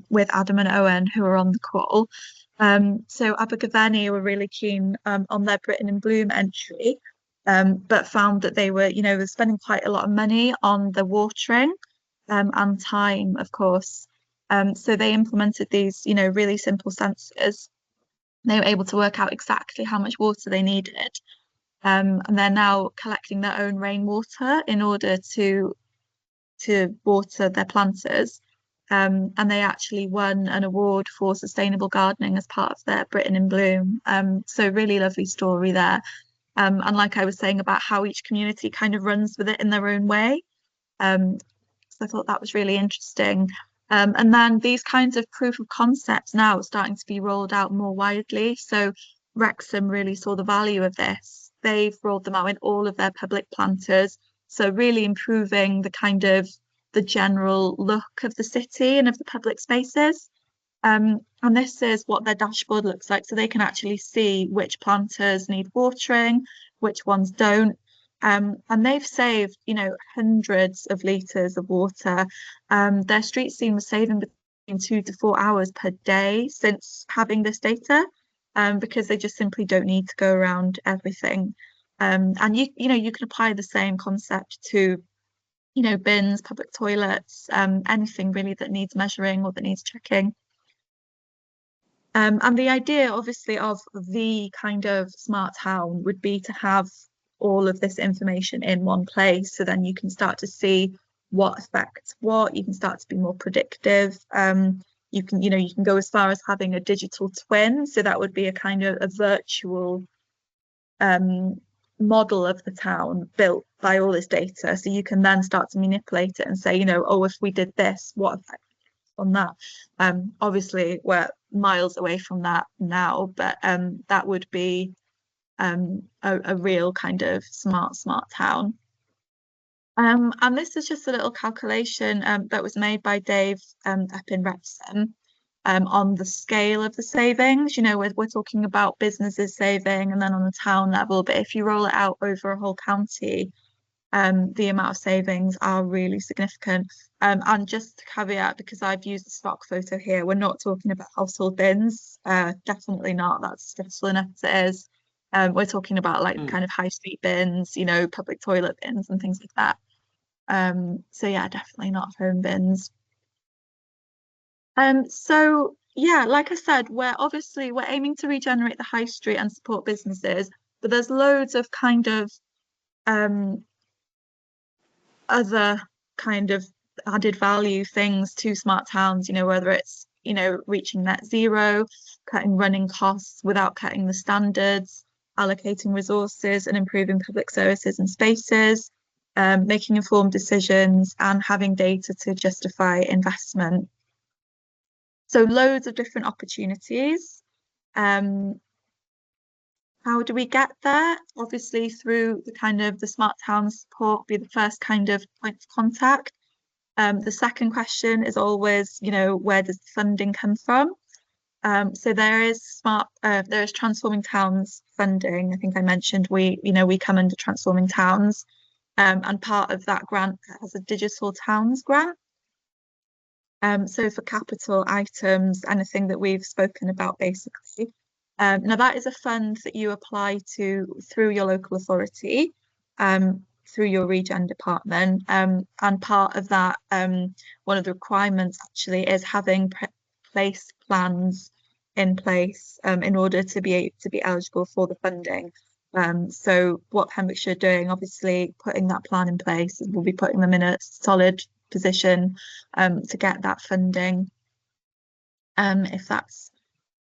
with Adam and Owen, who are on the call. So Abergavenny were really keen on their Britain in Bloom entry, but found that they were, you know, spending quite a lot of money on the watering and time, of course. So they implemented these, you know, really simple sensors. They were able to work out exactly how much water they needed. And they're now collecting their own rainwater in order to water their planters. And they actually won an award for sustainable gardening as part of their Britain in Bloom. So really lovely story there. And like I was saying about how each community kind of runs with it in their own way. So I thought that was really interesting. And then these kinds of proof of concepts now are starting to be rolled out more widely. So Wrexham really saw the value of this. They've rolled them out in all of their public planters. So really improving the kind of the general look of the city and of the public spaces. And this is what their dashboard looks like. So they can actually see which planters need watering, which ones don't. And they've saved, you know, hundreds of litres of water. Their street scene was saving between 2 to 4 hours per day since having this data, because they just simply don't need to go around everything. And you know, you can apply the same concept to, you know, bins, public toilets, anything really that needs measuring or that needs checking. And the idea, obviously, of the kind of smart town would be to have all of this information in one place, so then you can start to see what affects what. You can start to be more predictive. You can, you know, you can go as far as having a digital twin, so that would be a kind of a virtual model of the town built by all this data. So you can then start to manipulate it and say, you know, oh, if we did this, what effect on that? Obviously, we're miles away from that now, but that would be a real kind of smart town. And this is just a little calculation that was made by Dave up in Wrexham on the scale of the savings. You know, we're talking about businesses saving and then on the town level, but if you roll it out over a whole county, the amount of savings are really significant. And just to caveat, because I've used the stock photo here, we're not talking about household bins, definitely not. That's stressful enough as it is. We're talking about like kind of high street bins, you know, public toilet bins and things like that. So yeah, definitely not home bins. So yeah, like I said, we're aiming to regenerate the high street and support businesses, but there's loads of kind of other kind of added value things to smart towns, you know, whether it's, you know, reaching net zero, cutting running costs without cutting the standards, allocating resources and improving public services and spaces, making informed decisions and having data to justify investment. So loads of different opportunities. How do we get there? Obviously through the kind of the smart towns support be the first kind of point of contact. The second question is always, you know, where does the funding come from? So there is Transforming Towns funding. I think I mentioned we come under Transforming Towns, and part of that grant has a Digital Towns grant. So for capital items, anything that we've spoken about basically. Now that is a fund that you apply to through your local authority, through your regen department, and part of that, one of the requirements actually is having place plans in place in order to be eligible for the funding. So what Pembrokeshire are doing, obviously putting that plan in place, we'll be putting them in a solid position to get that funding, if that's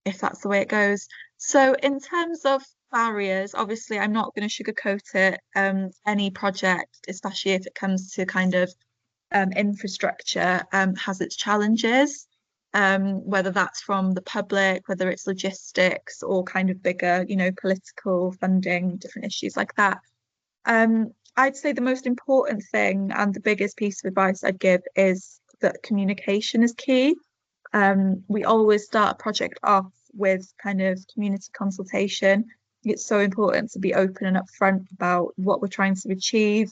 the way it goes. So in terms of barriers, obviously I'm not going to sugarcoat it. Any project, especially if it comes to kind of infrastructure, has its challenges, whether that's from the public, whether it's logistics or kind of bigger, political funding, different issues like that. I'd say the most important thing and the biggest piece of advice I'd give is that communication is key. We always start a project off with kind of community consultation. It's so important to be open and upfront about what we're trying to achieve.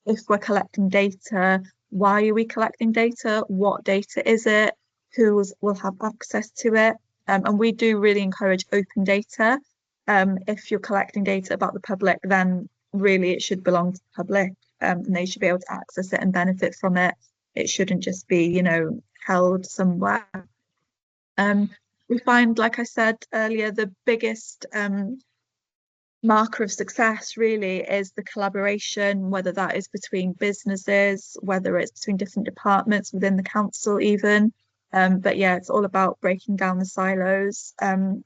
If we're collecting data, why are we collecting data? What data is it? Who will have access to it? And we do really encourage open data. If you're collecting data about the public, then really it should belong to the public, and they should be able to access it and benefit from it. It shouldn't just be, held somewhere. We find, like I said earlier, the biggest marker of success really is the collaboration, whether that is between businesses, whether it's between different departments within the council even. But yeah, it's all about breaking down the silos and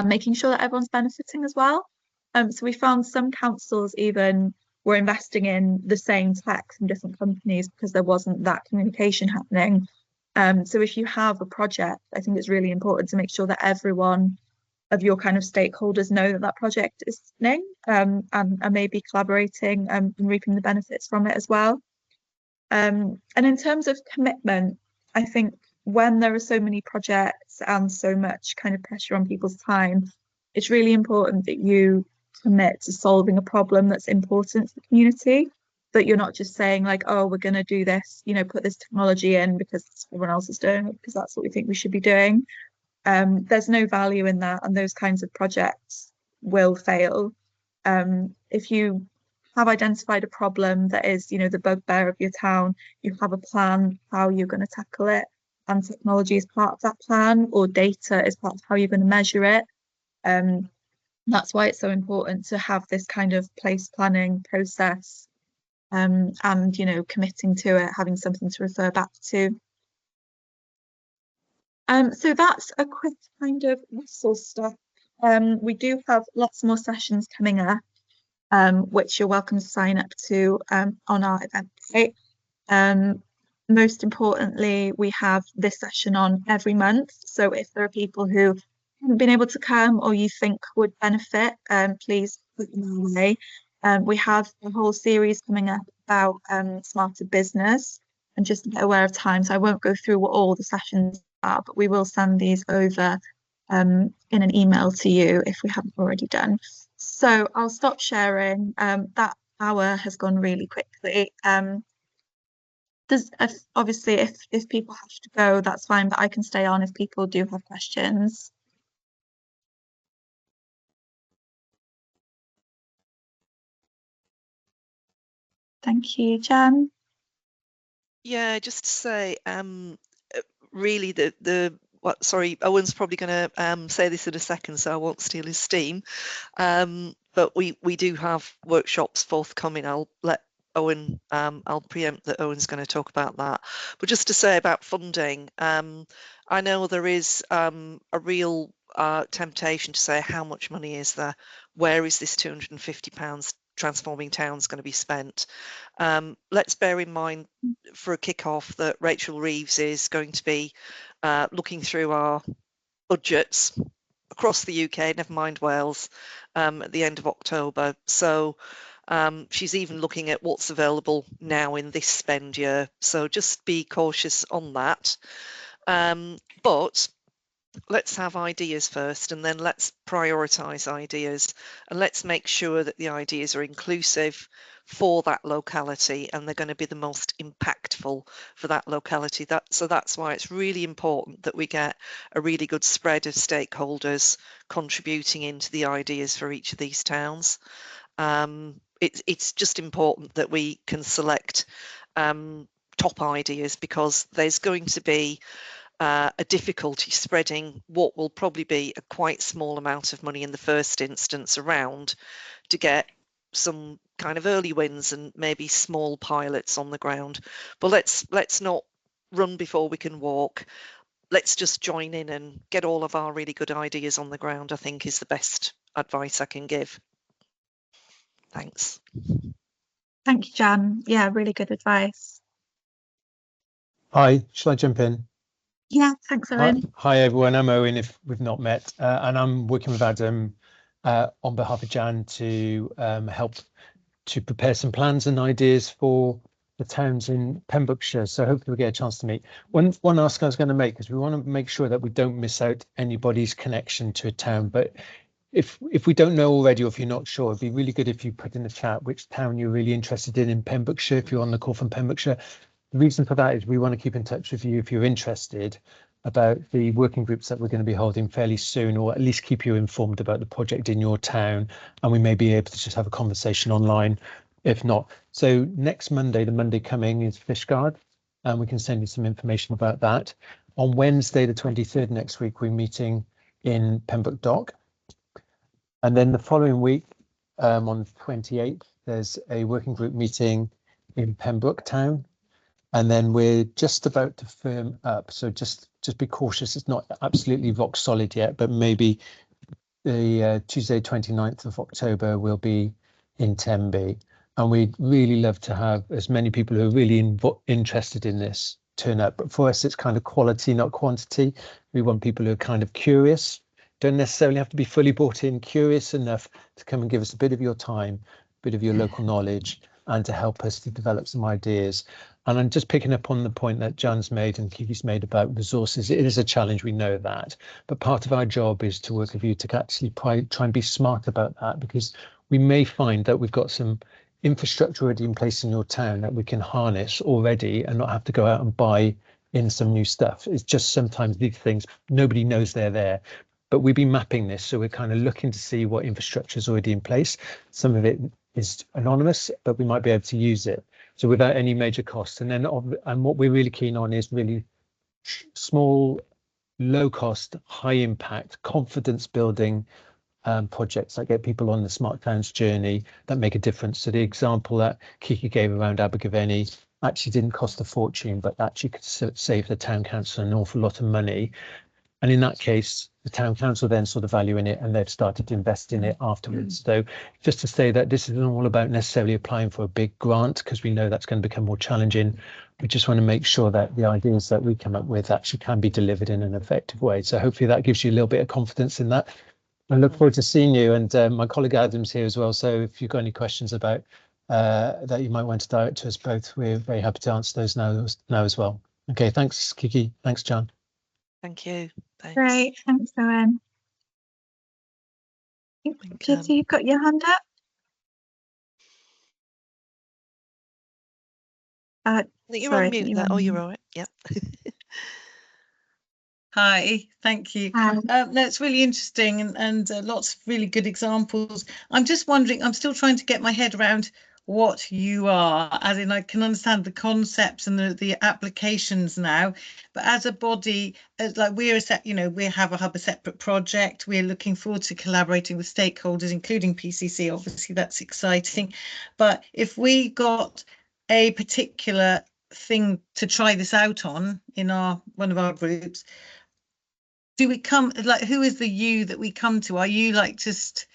making sure that everyone's benefiting as well. So we found some councils even were investing in the same tech from different companies because there wasn't that communication happening. So if you have a project, I think it's really important to make sure that everyone of your kind of stakeholders know that that project is happening, and maybe collaborating and reaping the benefits from it as well. And in terms of commitment, I think when there are so many projects and so much kind of pressure on people's time, it's really important that you commit to solving a problem that's important to the community, that you're not just saying like, oh, we're going to do this, put this technology in because everyone else is doing it, because that's what we think we should be doing. There's no value in that, and those kinds of projects will fail. If you have identified a problem that is, the bugbear of your town, you have a plan how you're going to tackle it, and technology is part of that plan, or data is part of how you're going to measure it. That's why it's so important to have this kind of place planning process, and committing to it, having something to refer back to. So that's a quick kind of whistle stop. We do have lots more sessions coming up, which you're welcome to sign up to on our event site. Most importantly, we have this session on every month. So if there are people who haven't been able to come or you think would benefit, please put them our way. We have a whole series coming up about smarter business, and just to get aware of time, so I won't go through what all the sessions are, but we will send these over in an email to you if we haven't already done. So I'll stop sharing. That hour has gone really quickly. Obviously if people have to go, that's fine, but I can stay on if people do have questions. Thank you, Jen. Yeah, just to say, really sorry, Owen's probably going to say this in a second, so I won't steal his steam. But we do have workshops forthcoming. I'll let Owen, I'll preempt that Owen's going to talk about that. But just to say about funding, I know there is a real temptation to say, how much money is there? Where is this £250 Transforming Towns going to be spent? Let's bear in mind for a kick-off that Rachel Reeves is going to be looking through our budgets across the UK, never mind Wales, at the end of October. So she's even looking at what's available now in this spend year. So just be cautious on that. But let's have ideas first, and then let's prioritise ideas, and let's make sure that the ideas are inclusive for that locality, and they're going to be the most impactful for that locality. So that's why it's really important that we get a really good spread of stakeholders contributing into the ideas for each of these towns. It's just important that we can select top ideas, because there's going to be a difficulty spreading what will probably be a quite small amount of money in the first instance around to get some kind of early wins and maybe small pilots on the ground. But let's not run before we can walk. Let's just join in and get all of our really good ideas on the ground, I think, is the best advice I can give. Thanks. Thank you, Jan. Yeah, really good advice. Hi, shall I jump in? Yeah, thanks, Owen. Hi everyone, I'm Owen, if we've not met, and I'm working with Adam on behalf of Jan to help to prepare some plans and ideas for the towns in Pembrokeshire. So hopefully we get a chance to meet. One ask I was going to make is we want to make sure that we don't miss out anybody's connection to a town. But if we don't know already, or if you're not sure, it'd be really good if you put in the chat which town you're really interested in Pembrokeshire, if you're on the call from Pembrokeshire. The reason for that is we want to keep in touch with you if you're interested about the working groups that we're going to be holding fairly soon, or at least keep you informed about the project in your town, and we may be able to just have a conversation online if not. So next Monday, the Monday coming, is Fishguard, and we can send you some information about that. On Wednesday the 23rd next week, we're meeting in Pembroke Dock, and then the following week on the 28th there's a working group meeting in Pembroke Town. And then we're just about to firm up, so just be cautious. It's not absolutely rock solid yet, but maybe the Tuesday 29th of October will be in Tenby. And we'd really love to have as many people who are really interested in this turn up. But for us, it's kind of quality, not quantity. We want people who are kind of curious, don't necessarily have to be fully bought in, curious enough to come and give us a bit of your time, a bit of your local knowledge, and to help us to develop some ideas. And I'm just picking up on the point that Jan's made and Kiki's made about resources. It is a challenge, we know that, but part of our job is to work with you to actually try and be smart about that, because we may find that we've got some infrastructure already in place in your town that we can harness already and not have to go out and buy in some new stuff. It's just sometimes these things, nobody knows they're there. But we've been mapping this, so we're kind of looking to see what infrastructure is already in place. Some of it is anonymous, but we might be able to use it. So without any major costs. And then what we're really keen on is really small, low cost, high impact, confidence building projects that get people on the Smart Towns journey that make a difference. So the example that Kiki gave around Abergavenny actually didn't cost a fortune, but actually could save the town council an awful lot of money. And in that case, the town council then saw the value in it and they've started to invest in it afterwards. So just to say that this isn't all about necessarily applying for a big grant, because we know that's going to become more challenging. We just want to make sure that the ideas that we come up with actually can be delivered in an effective way. So hopefully that gives you a little bit of confidence in that. I look forward to seeing you, and my colleague Adam's here as well. So if you've got any questions about that you might want to direct to us both, we're very happy to answer those now as well. Okay, thanks, Kiki. Thanks, John. Thank you. Thanks. Great, thanks, Owen. Katie, you've got your hand up. I think you're on mute there. Oh, you're all right. Yeah. Hi, thank you. That's really interesting and lots of really good examples. I'm just wondering, I'm still trying to get my head around what you are, as in I can understand the concepts and the applications now, but as a body, like we have a hub, a separate project. We're looking forward to collaborating with stakeholders, including PCC. Obviously, that's exciting. But if we got a particular thing to try this out on in one of our groups, do we come, like, who is the you that we come to? Are you like just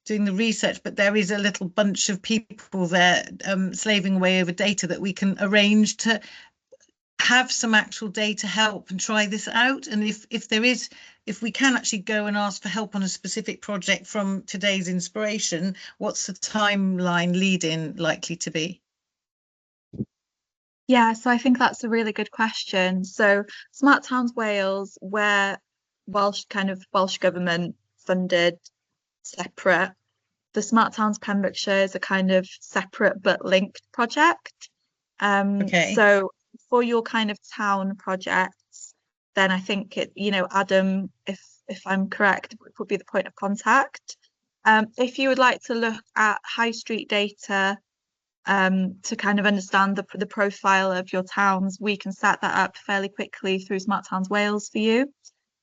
doing the research, but there is a little bunch of people there slaving away over data that we can arrange to have some actual data help and try this out? And if we can actually go and ask for help on a specific project from today's inspiration, what's the timeline lead-in likely to be? Yeah, so I think that's a really good question. So Smart Towns Wales, we're Welsh government funded, separate. the Smart Towns Pembrokeshire is a kind of separate but linked project. Okay. So for your kind of town projects, then I think it, you know, Adam, if I'm correct, would be the point of contact. If you would like to look at high street data to kind of understand the profile of your towns, we can set that up fairly quickly through Smart Towns Wales for you.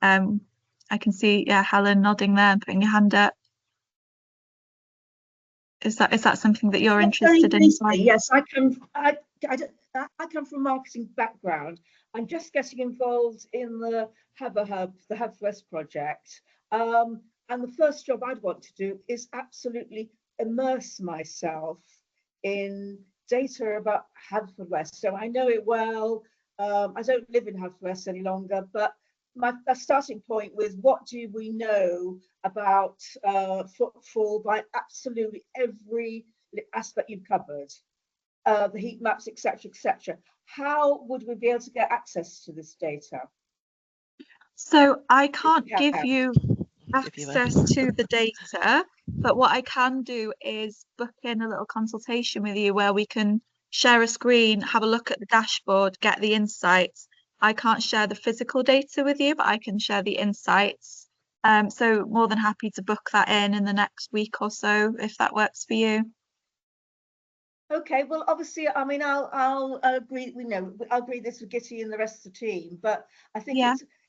I can see, yeah, Helen nodding there and putting your hand up. Is that something that you're interested in? Yes, I come from a marketing background. I'm just getting involved in the Haverhub, the Haverfordwest project. And the first job I'd want to do is absolutely immerse myself in data about Haverfordwest. So I know it well. I don't live in Haverfordwest any longer, but my starting point with what do we know about footfall by absolutely every aspect you've covered, the heat maps, etc., etc. How would we be able to get access to this data? So I can't give you access to the data, but what I can do is book in a little consultation with you where we can share a screen, have a look at the dashboard, get the insights. I can't share the physical data with you, but I can share the insights. So more than happy to book that in the next week or so, if that works for you. Okay, well, obviously, I mean, I'll agree. I'll agree this with Gitty and the rest of the team, but I think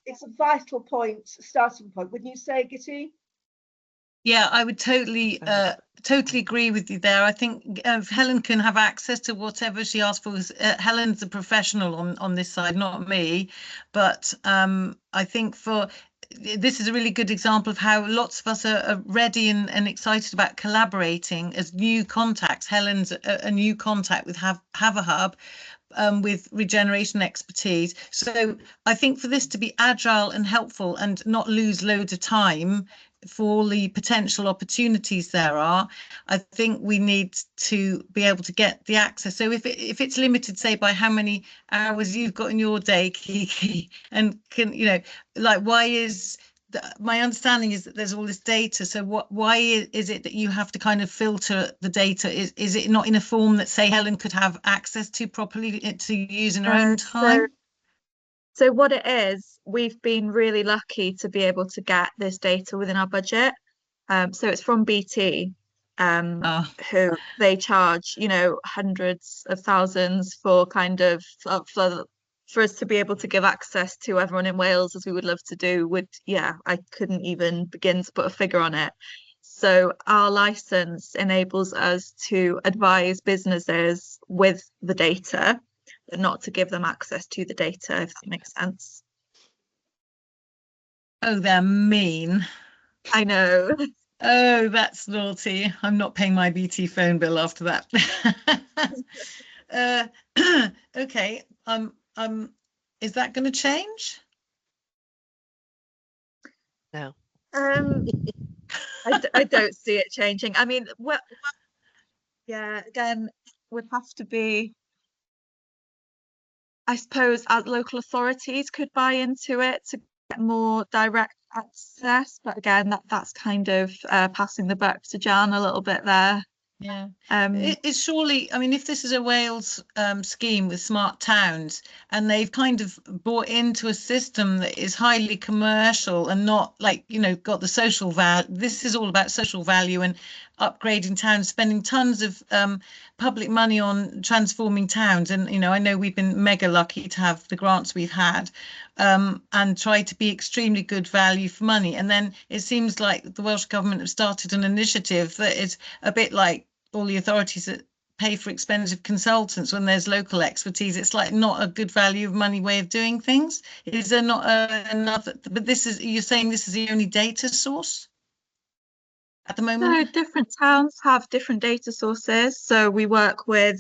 it's a vital point, starting point. Wouldn't you say, Gitty? Yeah, I would totally agree with you there. I think Helen can have access to whatever she asks for. Helen's a professional on this side, not me. But I think this is a really good example of how lots of us are ready and excited about collaborating as new contacts. Helen's a new contact with Haverhub. With regeneration expertise. So I think for this to be agile and helpful and not lose loads of time for all the potential opportunities there are, I think we need to be able to get the access. So if it's limited, say, by how many hours you've got in your day, Kiki, and can, you know, like, why is my understanding is that there's all this data. So why is it that you have to kind of filter the data? Is it not in a form that, say, Helen could have access to properly to use in her own time? So what it is, we've been really lucky to be able to get this data within our budget. So it's from BT, who they charge, you know, hundreds of thousands for kind of for us to be able to give access to everyone in Wales, as we would love to do. I couldn't even begin to put a figure on it. So our license enables us to advise businesses with the data, but not to give them access to the data, if that makes sense. Oh, they're mean. I know. Oh, that's naughty. I'm not paying my BT phone bill after that. Okay. Is that going to change? No. I don't see it changing. I mean, yeah, again, would have to be, I suppose, local authorities could buy into it to get more direct access. But again, that's kind of passing the buck to Jan a little bit there. Yeah. It's surely, I mean, if this is a Wales scheme with smart towns and they've kind of bought into a system that is highly commercial and not, like, you know, got the social value. This is all about social value and upgrading towns, spending tons of public money on transforming towns. And, you know, I know we've been mega lucky to have the grants we've had and try to be extremely good value for money. And then it seems like the Welsh Government have started an initiative that is a bit like all the authorities that pay for expensive consultants when there's local expertise. It's like not a good value of money way of doing things. Is there not another? But this is, you're saying this is the only data source at the moment? So different towns have different data sources. So we work with,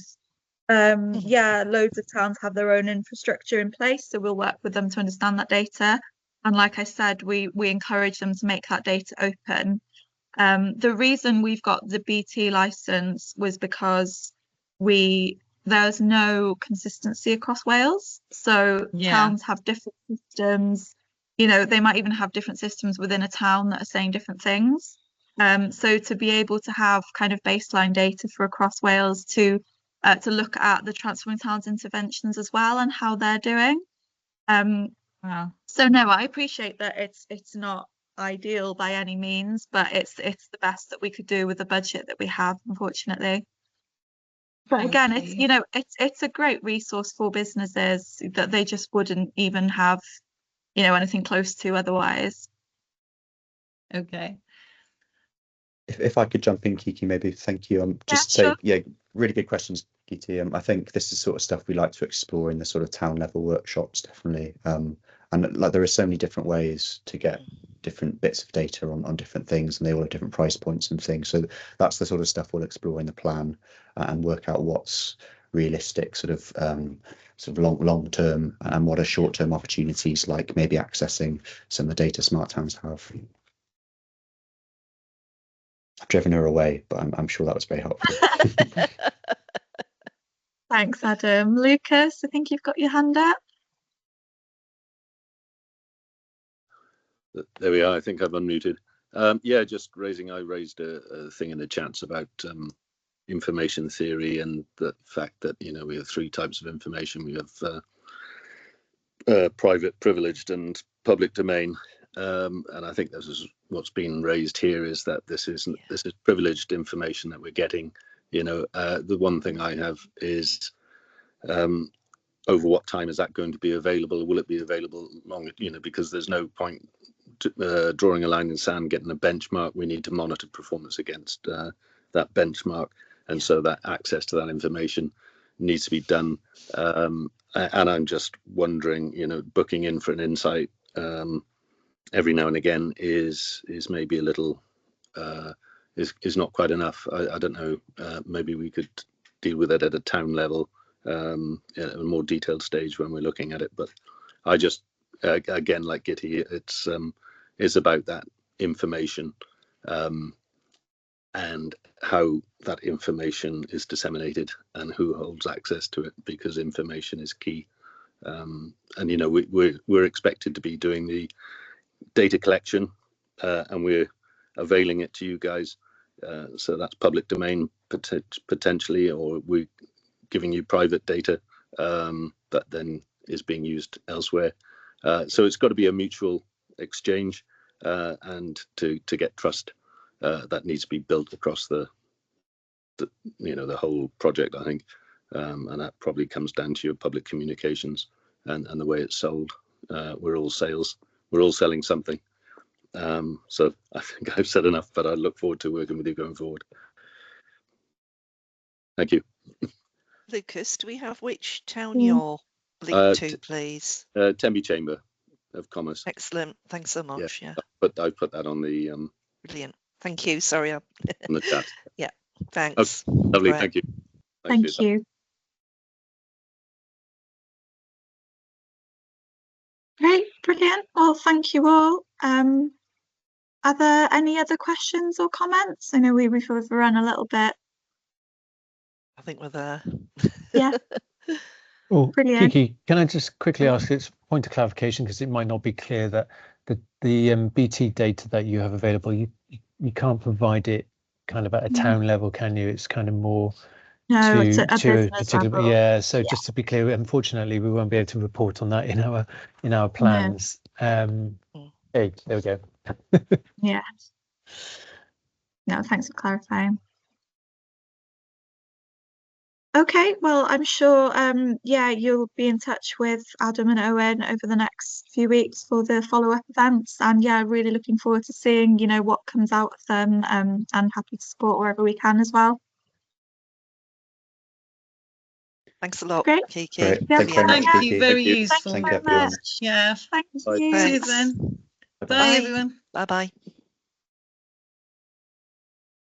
loads of towns have their own infrastructure in place. So we'll work with them to understand that data. And like I said, we encourage them to make that data open. The reason we've got the BT license was because there's no consistency across Wales. So towns have different systems. You know, they might even have different systems within a town that are saying different things. So to be able to have kind of baseline data for across Wales to look at the Transforming Towns interventions as well and how they're doing. Wow. So no, I appreciate that it's not ideal by any means, but it's the best that we could do with the budget that we have, unfortunately. But again, it's, you know, it's a great resource for businesses that they just wouldn't even have, you know, anything close to otherwise. Okay. If I could jump in, Kiki, maybe. Thank you. Just Yeah, say, sure. yeah, really good questions, Kiki. I think this is sort of stuff we like to explore in the sort of town level workshops, definitely. And like there are so many different ways to get different bits of data on different things, and they all have different price points and things. So that's the sort of stuff we'll explore in the plan and work out what's realistic, sort of long term, and what are short term opportunities, like maybe accessing some of the data Smart Towns have. I've driven her away, but I'm sure that was very helpful. Thanks, Adam. Lucas, I think you've got your hand up. There we are. I think I've unmuted. Yeah, I raised a thing in the chats about information theory and the fact that, you know, we have 3 types of information. We have private, privileged, and public domain. And I think this is what's been raised here, is that this is privileged information that we're getting. You know, the one thing I have is over what time is that going to be available? Will it be available longer? You know, because there's no point drawing a line in the sand, getting a benchmark. We need to monitor performance against that benchmark, and so that access to that information needs to be done. And I'm just wondering, you know, booking in for an insight every now and again is maybe a little is not quite enough. I don't know. Maybe we could deal with it at a town level at a more detailed stage when we're looking at it. But I just again, like Gitty, it's about that information and how that information is disseminated and who holds access to it, because information is key. And you know, we're expected to be doing the data collection and we're availing it to you guys, so that's public domain potentially, or we're giving you private data that then is being used elsewhere. So it's got to be a mutual exchange, and to get trust that needs to be built across the you know, the whole project, I think, and that probably comes down to your public communications and the way it's sold. We're all sales. We're all selling something. So I think I've said enough, but I look forward to working with you going forward. Thank you. Lucas, do we have which town you're linked to, please? Tenby Chamber of Commerce. Excellent. Thanks so much. Yeah. But I put that on the brilliant. Thank you. Sorry. on the chat. Yeah. Thanks. Okay, lovely. Right. Thank you. Thank you. Great, brilliant. Well, thank you all. Are there any other questions or comments? I know we've run a little bit. I think we're there. Yeah. Oh, Brilliant. Kiki, can I just quickly ask this point of clarification, because it might not be clear that the BT data that you have available, you can't provide it kind of at a town level, can you? It's kind of more No, to a a business particular level. yeah. So just to be clear, unfortunately, we won't be able to report on that in our plans. Hey, there we go. Yeah. No, thanks for clarifying. Okay, well, I'm sure, yeah, you'll be in touch with Adam and Owen over the next few weeks for the follow-up events. And yeah, really looking forward to seeing, you know, what comes out of them, and happy to support wherever we can as well. Thanks a lot, Great. Kiki. Great. Yeah, Thank you very much, Thank Kiki. you. Very Thank you. useful. Thank you Thank very you, everyone. much. Yeah. Thank Bye. you. Cheers then. Bye-bye. Bye, everyone. Bye bye.